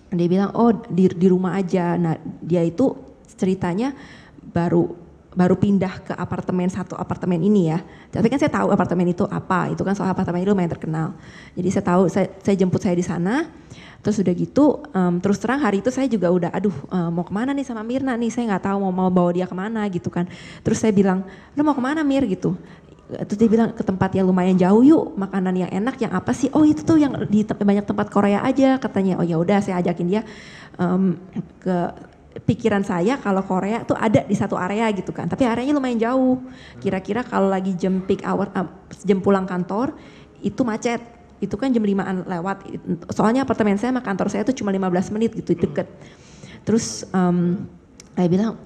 dia bilang, oh di rumah aja. Nah dia itu ceritanya baru pindah ke satu apartemen ini ya. Tapi kan saya tahu apartemen itu apa. Itu kan soal apartemen itu lumayan terkenal. Jadi saya tahu, saya jemput saya di sana. Terus udah gitu, terus terang hari itu saya juga udah, mau kemana nih sama Mirna nih, saya nggak tahu mau bawa dia kemana gitu kan. Terus saya bilang, lu mau kemana Mir gitu. Terus dia bilang ke tempat yang lumayan jauh yuk, makanan yang enak, yang apa sih? Oh itu tuh yang di banyak tempat Korea aja katanya. Oh ya udah, saya ajakin dia ke pikiran saya kalau Korea tuh ada di satu area gitu kan. Tapi areanya lumayan jauh. Kira-kira kalau lagi jam peak hour, jam pulang kantor itu macet. Itu kan jam 5-an lewat, soalnya apartemen saya sama kantor saya tuh cuma 15 menit gitu, deket. Terus saya bilang,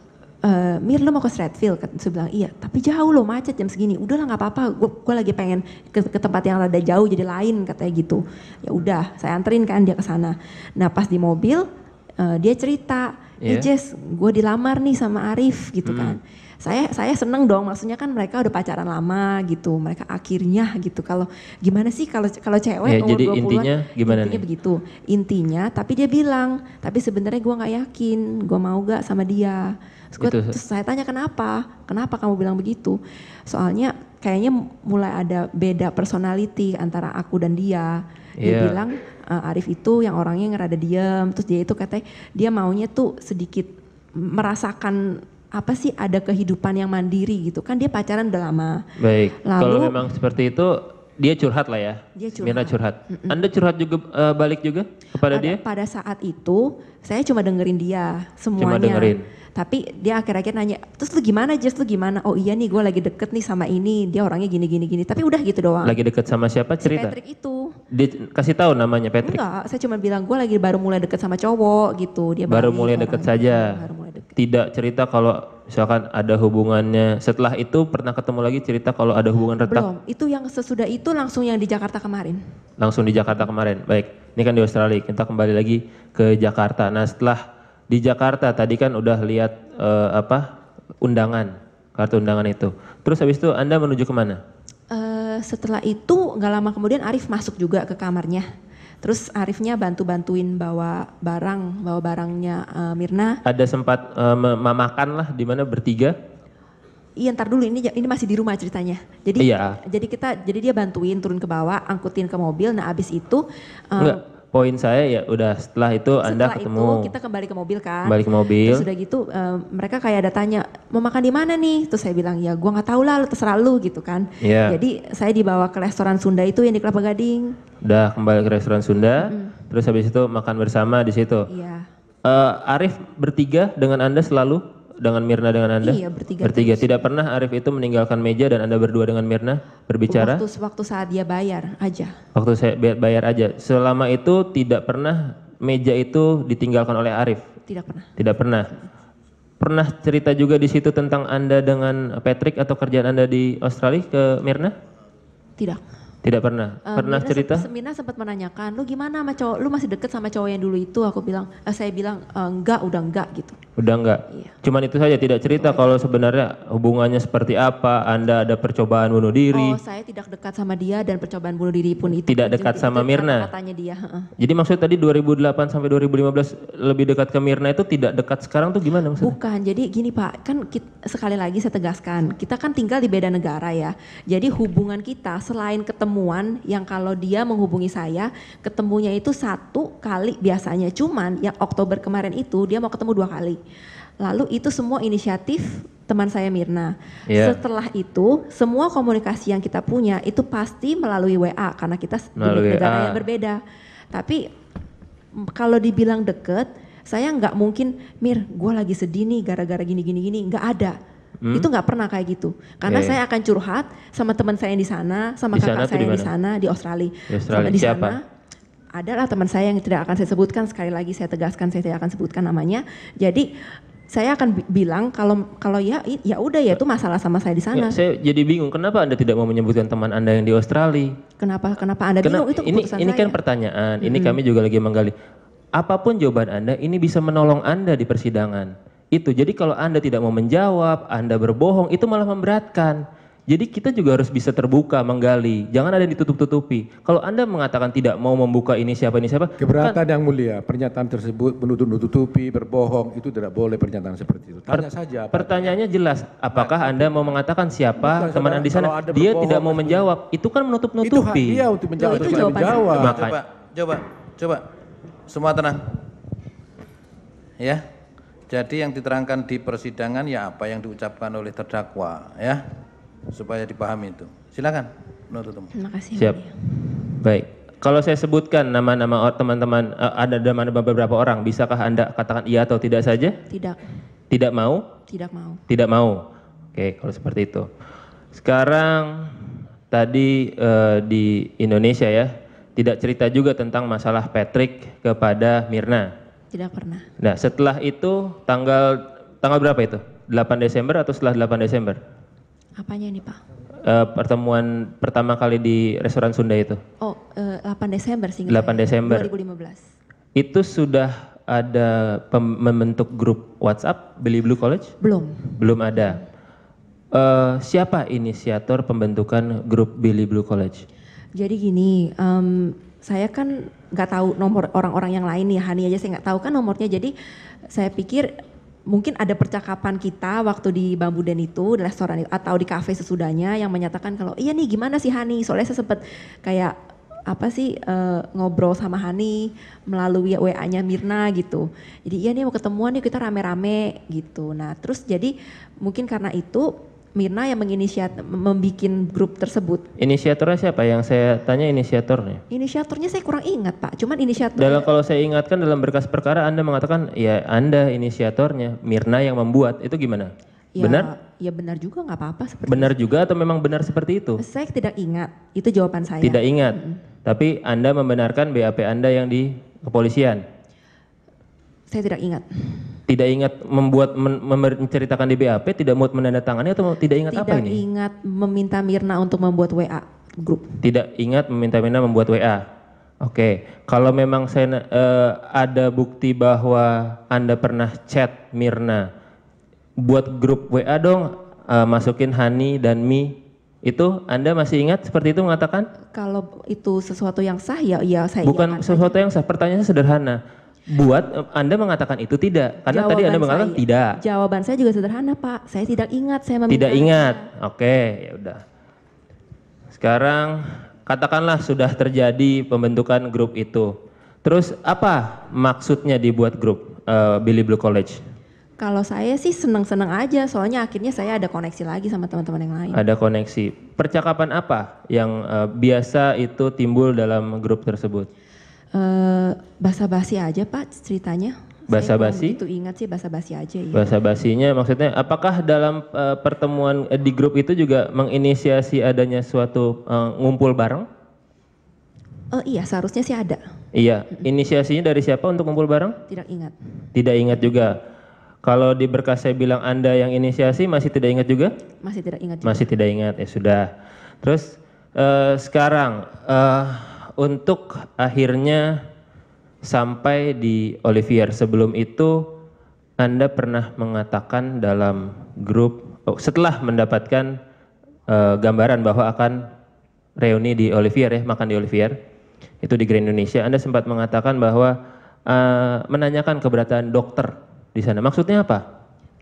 Mir lo mau ke Strathfield? Saya bilang iya, tapi jauh loh macet jam segini. Udahlah nggak apa-apa, gue lagi pengen ke tempat yang rada jauh jadi lain katanya gitu. Ya udah, saya anterin kan dia ke sana. Nah pas di mobil dia cerita, Jess gue dilamar nih sama Arif gitu kan. Saya seneng dong, maksudnya kan mereka udah pacaran lama gitu, mereka akhirnya gitu. Kalau gimana sih kalau cewek umur jadi 20-an, intinya gimana intinya nih? begitu. Intinya, tapi dia bilang, tapi sebenarnya gue nggak yakin, gue mau gak sama dia. Terus saya tanya kenapa kamu bilang begitu? Soalnya kayaknya mulai ada beda personality antara aku dan dia. Dia bilang Arif itu yang orangnya ngerada diem, terus dia itu katanya dia maunya tuh sedikit merasakan apa sih ada kehidupan yang mandiri gitu kan, dia pacaran udah lama. Baik, lalu kalau memang seperti itu dia curhat lah ya. Dia curhat. Mirna curhat. Anda curhat juga balik juga kepada dia? Pada saat itu saya cuma dengerin dia semuanya. Cuma dengerin. Tapi dia akhir-akhir nanya, terus lu gimana Jess, lu gimana? Oh iya nih gue lagi deket nih sama ini, dia orangnya gini. Tapi udah gitu doang. Lagi deket sama siapa Si cerita? Patrick itu. Dia kasih tahu namanya Patrick. Enggak, saya cuma bilang gue lagi baru mulai deket sama cowok gitu. Dia Baru baik mulai deket orangnya. saja. Baru mulai deket. Tidak cerita kalau misalkan ada hubungannya. Setelah itu pernah ketemu lagi cerita kalau ada hubungan retak. Belum, itu yang sesudah itu langsung yang di Jakarta kemarin. Langsung di Jakarta kemarin. Baik, ini kan di Australia. Kita kembali lagi ke Jakarta. Nah setelah di Jakarta tadi kan udah lihat undangan, kartu undangan itu. Terus habis itu Anda menuju kemana? Setelah itu nggak lama kemudian Arif masuk juga ke kamarnya. Terus Arifnya bantuin bawa barangnya Mirna. Ada sempat makan lah di mana bertiga? Iya ntar dulu ini masih di rumah ceritanya. Jadi Iya. jadi dia bantuin turun ke bawah, angkutin ke mobil. Nah abis itu Enggak, poin saya ya udah setelah itu Anda ketemu. itu kita kembali ke mobil kan. Kembali ke mobil. Terus udah gitu mereka kayak ada tanya mau makan di mana nih. Terus saya bilang ya gua nggak tahu lah, terserah lu gitu kan. Iya. Jadi saya dibawa ke restoran Sunda itu yang di Kelapa Gading. Udah kembali ke restoran Sunda. Terus habis itu makan bersama di situ. Iya. Arif bertiga dengan Anda selalu? Dengan Mirna dengan Anda? Iya, bertiga terus. Tidak pernah Arif itu meninggalkan meja dan Anda berdua dengan Mirna berbicara? Waktu saat dia bayar aja. Waktu saya bayar aja. Selama itu tidak pernah meja itu ditinggalkan oleh Arif? Tidak pernah. Tidak pernah. Pernah cerita juga di situ tentang Anda dengan Patrick atau kerjaan Anda di Australia ke Mirna? Tidak. Tidak pernah. Pernah cerita? Mirna sempat menanyakan, lu gimana sama cowok, lu masih deket sama cowok yang dulu itu? Saya bilang enggak, udah enggak gitu. Udah enggak? Iya. Cuman itu saja, tidak cerita kalau sebenarnya hubungannya seperti apa, Anda ada percobaan bunuh diri. Oh, saya tidak dekat sama dia dan percobaan bunuh diri pun itu. Tidak dekat sama Mirna? Katanya dia. Jadi maksud tadi 2008 sampai 2015 lebih dekat ke Mirna itu tidak dekat sekarang tuh gimana maksudnya? Bukan, jadi gini Pak, kan sekali lagi saya tegaskan, kita kan tinggal di beda negara ya. Jadi hubungan kita selain ketemuan yang kalau dia menghubungi saya, ketemunya itu 1 kali biasanya. Cuman yang Oktober kemarin itu dia mau ketemu 2 kali. Lalu itu semua inisiatif teman saya Mirna. Iya. Setelah itu semua komunikasi yang kita punya itu pasti melalui WA karena kita di negara yang berbeda. Tapi kalau dibilang deket, saya nggak mungkin, Mir, gue lagi sedih nih gara-gara gini, nggak ada. Itu nggak pernah kayak gitu. Karena saya akan curhat sama teman saya yang di sana, sama kakak saya yang di sana di Australia. Di Australia. Di Siapa? sana adalah teman saya yang tidak akan saya sebutkan, sekali lagi saya tegaskan saya tidak akan sebutkan namanya. Jadi saya akan bilang kalau ya udah ya itu masalah sama saya di sana. Saya jadi bingung kenapa Anda tidak mau menyebutkan teman Anda yang di Australia? Kenapa Anda bingung? Itu keputusan ini saya. kan pertanyaan, ini kami juga lagi menggali. Apapun jawaban Anda, ini bisa menolong Anda di persidangan. Itu, jadi kalau Anda tidak mau menjawab, Anda berbohong, itu malah memberatkan. Jadi kita juga harus bisa terbuka, menggali. Jangan ada yang ditutup-tutupi. Kalau Anda mengatakan tidak mau membuka ini siapa. Keberatan yang mulia, pernyataan tersebut menutup-nutupi, berbohong, itu tidak boleh pernyataan seperti itu. Tanya saja. Pertanyaannya jelas, apakah Anda mau mengatakan siapa teman Anda di sana? Dia tidak mau menjawab, itu kan Itu hak menutup-nutupi. dia untuk menjawab, Itu tidak jawaban menjawab. Coba. Semua tenang. Ya. Jadi yang diterangkan di persidangan ya apa yang diucapkan oleh terdakwa ya. Supaya dipahami itu. Silakan penuntut umum. Terima kasih. Siap. Mulia. Baik. Kalau saya sebutkan nama-nama teman-teman, ada beberapa orang, bisakah Anda katakan iya atau tidak saja? Tidak. Tidak mau? Tidak mau. Tidak mau. Oke, kalau seperti itu. Sekarang tadi di Indonesia ya, tidak cerita juga tentang masalah Patrick kepada Mirna. Tidak pernah. Nah, setelah itu tanggal berapa itu? 8 Desember atau setelah 8 Desember? Apanya ini Pak? Pertemuan pertama kali di restoran Sunda itu. 8 Desember sih. 8 Desember. 2015. Itu sudah ada membentuk grup WhatsApp Billy Blue College? Belum. Belum ada. Siapa inisiator pembentukan grup Billy Blue College? Jadi gini, saya kan nggak tahu nomor orang-orang yang lain nih, Hani aja saya nggak tahu kan nomornya. Jadi saya pikir mungkin ada percakapan kita waktu di Bambu Den itu, di restoran itu, atau di kafe sesudahnya yang menyatakan kalau iya nih gimana sih Hani, soalnya saya sempet kayak ngobrol sama Hani melalui WA-nya Mirna gitu. Jadi iya nih mau ketemuan nih kita rame-rame gitu. Nah terus jadi mungkin karena itu Mirna yang membikin grup tersebut. Inisiatornya siapa? Yang saya tanya inisiatornya. Inisiatornya saya kurang ingat Pak, cuman inisiator. Kalau saya ingatkan dalam berkas perkara Anda mengatakan ya Anda inisiatornya, Mirna yang membuat, itu gimana? Ya, benar? Ya benar juga, nggak apa-apa seperti Benar itu. juga atau memang benar seperti itu? Saya tidak ingat, itu jawaban saya. Tidak ingat. Tapi Anda membenarkan BAP Anda yang di kepolisian. Saya tidak ingat. Tidak ingat menceritakan di BAP, tidak mau menandatangani atau tidak ingat apa Tidak ini? ingat meminta Mirna untuk membuat WA grup. Tidak ingat meminta Mirna membuat WA. Oke, kalau memang saya ada bukti bahwa Anda pernah chat Mirna, buat grup WA dong, masukin Hani dan Mi, itu Anda masih ingat seperti itu mengatakan? Kalau itu sesuatu yang sah ya saya Bukan iyakan sesuatu yang sah, pertanyaannya sederhana. Buat Anda mengatakan itu tidak, karena tadi Anda mengatakan tidak. Jawaban saya juga sederhana Pak, saya tidak ingat saya meminta. Tidak ingat, oke, ya udah. Sekarang katakanlah sudah terjadi pembentukan grup itu. Terus apa maksudnya dibuat grup Billy Blue College? Kalau saya sih senang-senang aja, soalnya akhirnya saya ada koneksi lagi sama teman-teman yang lain. Ada koneksi. Percakapan apa yang biasa itu timbul dalam grup tersebut? Basa-basi aja Pak ceritanya. Basa-basi? Itu ingat sih basa-basi aja ya. Basa-basinya maksudnya apakah dalam pertemuan di grup itu juga menginisiasi adanya suatu ngumpul bareng? Iya seharusnya sih ada. Iya, inisiasinya dari siapa untuk ngumpul bareng? Tidak ingat. Tidak ingat juga. Kalau di berkas saya bilang Anda yang inisiasi masih tidak ingat juga? Masih tidak ingat juga. Masih tidak ingat, ya sudah. Terus sekarang untuk akhirnya sampai di Olivier, sebelum itu Anda pernah mengatakan dalam grup, setelah mendapatkan gambaran bahwa akan reuni di Olivier ya, makan di Olivier, itu di Grand Indonesia, Anda sempat mengatakan bahwa menanyakan keberadaan dokter di sana. Maksudnya apa?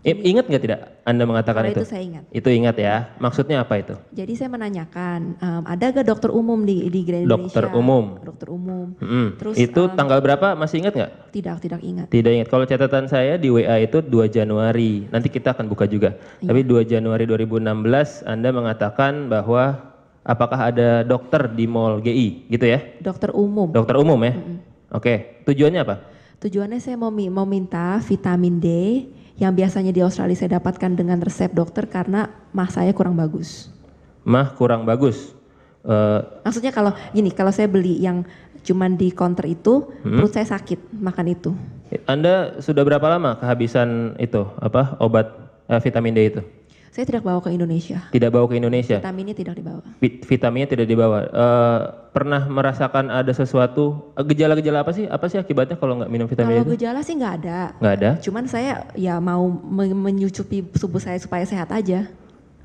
Ingat nggak tidak Anda mengatakan Kalau itu? itu saya ingat. Itu ingat ya. Maksudnya apa itu? Jadi saya menanyakan, ada gak dokter umum di Grand Indonesia? Dokter umum. Dokter umum. Terus itu tanggal berapa? Masih ingat nggak? Tidak ingat. Tidak ingat. Kalau catatan saya di WA itu 2 Januari. Nanti kita akan buka juga. Tapi 2 Januari 2016 Anda mengatakan bahwa apakah ada dokter di Mall GI, gitu ya? Dokter umum. Dokter umum ya? Oke. Tujuannya apa? Tujuannya saya mau minta vitamin D yang biasanya di Australia saya dapatkan dengan resep dokter karena mah saya kurang bagus. Mah kurang bagus. Maksudnya kalau saya beli yang cuman di counter itu, perut saya sakit makan itu. Anda sudah berapa lama kehabisan itu obat vitamin D itu? Saya tidak bawa ke Indonesia. Tidak bawa ke Indonesia. Vitaminnya tidak dibawa. Vitaminnya tidak dibawa. Pernah merasakan ada sesuatu gejala-gejala apa sih? Apa sih akibatnya kalau nggak minum vitamin Kalau itu? gejala sih nggak ada. Nggak ada. Cuman saya ya mau menyucupi tubuh saya supaya sehat aja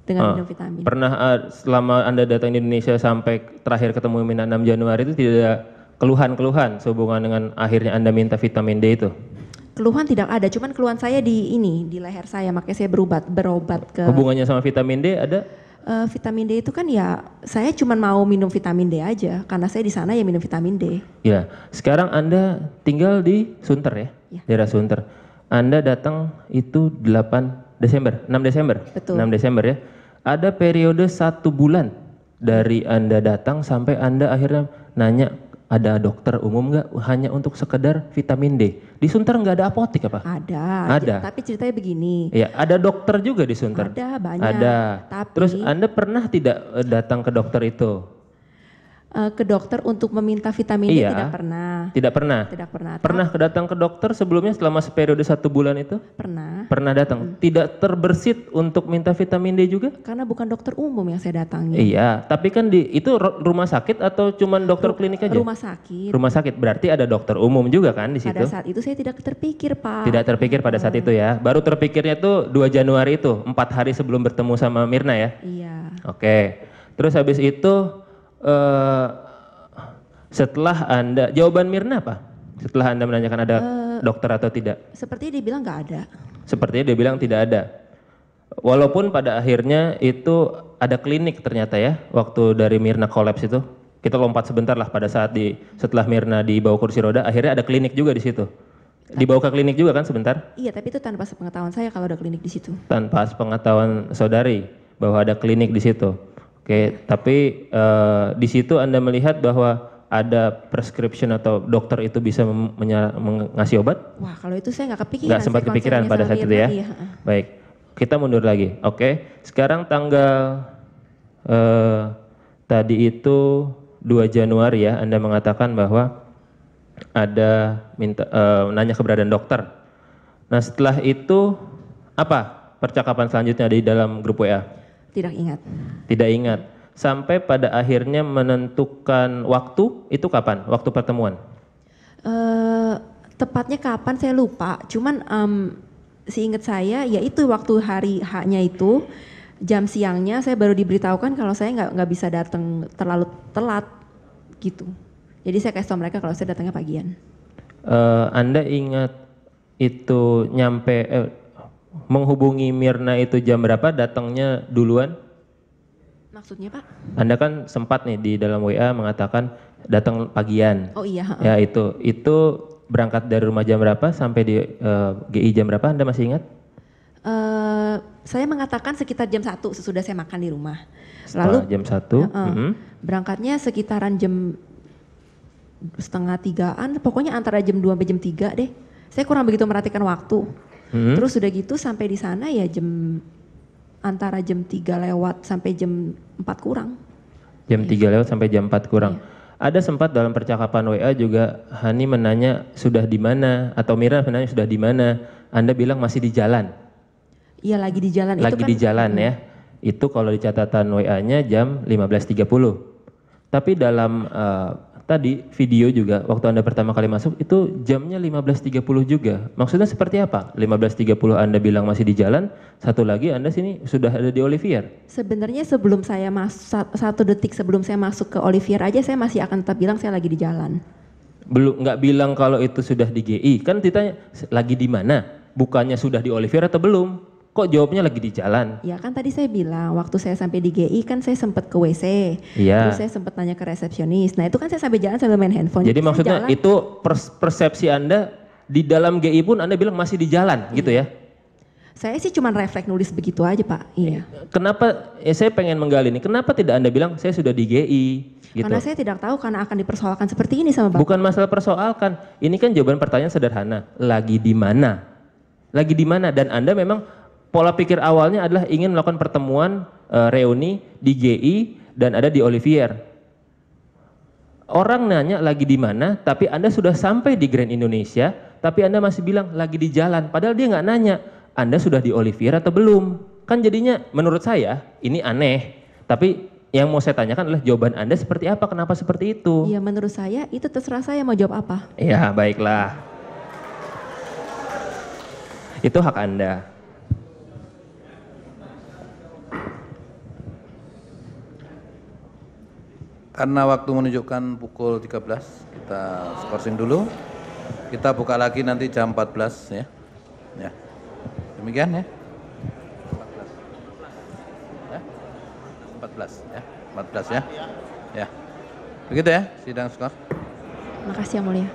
dengan minum vitamin. Pernah selama Anda datang di Indonesia sampai terakhir ketemu Mina 6 Januari itu tidak ada keluhan-keluhan sehubungan dengan akhirnya Anda minta vitamin D itu? Keluhan tidak ada, cuman keluhan saya di leher saya, makanya saya berobat ke. Hubungannya sama vitamin D ada? Vitamin D itu kan ya saya cuma mau minum vitamin D aja karena saya di sana ya minum vitamin D. Ya, sekarang Anda tinggal di Sunter ya? Ya. Daerah Sunter. Anda datang itu 6 Desember? Betul. 6 Desember ya. Ada periode 1 bulan dari Anda datang sampai Anda akhirnya nanya, ada dokter umum nggak hanya untuk sekedar vitamin D? Di Sunter nggak ada apotek apa? Ada. Tapi ceritanya begini. Ya, ada dokter juga di Sunter? Ada, banyak. Ada. Tapi, terus Anda pernah tidak datang ke dokter itu? Ke dokter untuk meminta vitamin D tidak pernah. Tidak pernah? Tidak pernah. Pernah datang ke dokter sebelumnya selama periode 1 bulan itu? Pernah. Pernah datang? Tidak terbersit untuk minta vitamin D juga? Karena bukan dokter umum yang saya datangi. Iya, tapi kan itu rumah sakit atau cuman dokter klinik aja? Rumah sakit. Rumah sakit, berarti ada dokter umum juga kan di situ? Pada saat itu saya tidak terpikir Pak. Tidak terpikir pada saat itu ya? Baru terpikirnya tuh 2 Januari itu, 4 hari sebelum bertemu sama Mirna ya? Iya. Oke, terus habis itu setelah Anda, jawaban Mirna apa? Setelah Anda menanyakan ada dokter atau tidak? Sepertinya dia bilang nggak ada. Sepertinya dia bilang tidak ada. Walaupun pada akhirnya itu ada klinik ternyata ya, waktu dari Mirna kolaps itu. Kita lompat sebentar lah pada saat setelah Mirna dibawa kursi roda, akhirnya ada klinik juga di situ. Dibawa ke klinik juga kan sebentar? Iya, tapi itu tanpa sepengetahuan saya kalau ada klinik di situ. Tanpa sepengetahuan saudari. bahwa ada klinik di situ. Oke, tapi di situ Anda melihat bahwa ada prescription atau dokter itu bisa mengasih obat? Wah, kalau itu saya nggak kepikiran. Nggak sempat saya kepikiran konsennya pada sama saat itu Mirna, ya? iya. Baik, kita mundur lagi. Oke, sekarang tanggal tadi itu 2 Januari ya, Anda mengatakan bahwa ada nanya keberadaan dokter. Nah setelah itu apa percakapan selanjutnya di dalam grup WA? Tidak ingat. Tidak ingat. Sampai pada akhirnya menentukan waktu, itu kapan? Waktu pertemuan? Tepatnya kapan saya lupa. Cuman seingat saya, yaitu waktu hari H-nya itu, jam siangnya saya baru diberitahukan kalau saya nggak bisa datang terlalu telat gitu. Jadi saya kasih tahu mereka kalau saya datangnya pagian. Anda ingat itu nyampe menghubungi Mirna itu jam berapa? Datangnya duluan? Maksudnya Pak? Anda kan sempat nih di dalam WA mengatakan datang pagian. Oh iya. Ya itu berangkat dari rumah jam berapa sampai di GI jam berapa? Anda masih ingat? Saya mengatakan sekitar jam 1 sesudah saya makan di rumah. Setelah Lalu jam 1. Berangkatnya sekitaran jam 2:30-an, pokoknya antara jam 2 sampai jam 3 deh. Saya kurang begitu merhatikan waktu. Terus udah gitu sampai di sana ya antara jam 3 lewat sampai jam 4 kurang. Jam 3 lewat sampai jam 4 kurang. Ada sempat dalam percakapan WA juga Hani menanya sudah di mana atau Mirna menanya sudah di mana. Anda bilang masih di jalan. Iya lagi di jalan. Lagi itu kan, di jalan ya. Itu kalau di catatan WA-nya jam 15.30. Tapi dalam tadi video juga waktu Anda pertama kali masuk itu jamnya 15.30 juga. Maksudnya seperti apa? 15.30 Anda bilang masih di jalan, satu lagi Anda sini sudah ada di Olivier. Sebenarnya sebelum saya masuk, 1 detik sebelum saya masuk ke Olivier aja saya masih akan tetap bilang saya lagi di jalan. Belum, nggak bilang kalau itu sudah di GI. Kan ditanya lagi di mana? Bukannya sudah di Olivier atau belum? Kok jawabnya lagi di jalan? Ya kan tadi saya bilang waktu saya sampai di GI kan saya sempat ke WC. Iya. Terus saya sempat nanya ke resepsionis. Nah itu kan saya sampai jalan sambil main handphone. Jadi saya maksudnya jalan. itu persepsi Anda di dalam GI pun Anda bilang masih di jalan gitu ya? Saya sih cuma refleks nulis begitu aja Pak. Iya. Kenapa, saya pengen menggali nih, kenapa tidak Anda bilang saya sudah di GI gitu? Karena saya tidak tahu karena akan dipersoalkan seperti ini sama Bapak. Bukan masalah persoalkan, ini kan jawaban pertanyaan sederhana, lagi di mana? Lagi di mana? Dan Anda memang pola pikir awalnya adalah ingin melakukan pertemuan reuni di GI dan ada di Olivier. Orang nanya lagi di mana, tapi Anda sudah sampai di Grand Indonesia, tapi Anda masih bilang lagi di jalan. Padahal dia nggak nanya, Anda sudah di Olivier atau belum? Kan jadinya menurut saya ini aneh. Tapi yang mau saya tanyakan adalah jawaban Anda seperti apa? Kenapa seperti itu? Iya menurut saya itu terserah saya mau jawab apa. Ya baiklah. Itu hak Anda. Karena waktu menunjukkan pukul 13, kita skorsing dulu. Kita buka lagi nanti jam 14 ya. Ya. Demikian ya. 14 ya. 14 ya. Ya. Begitu ya sidang skor. Makasih yang mulia.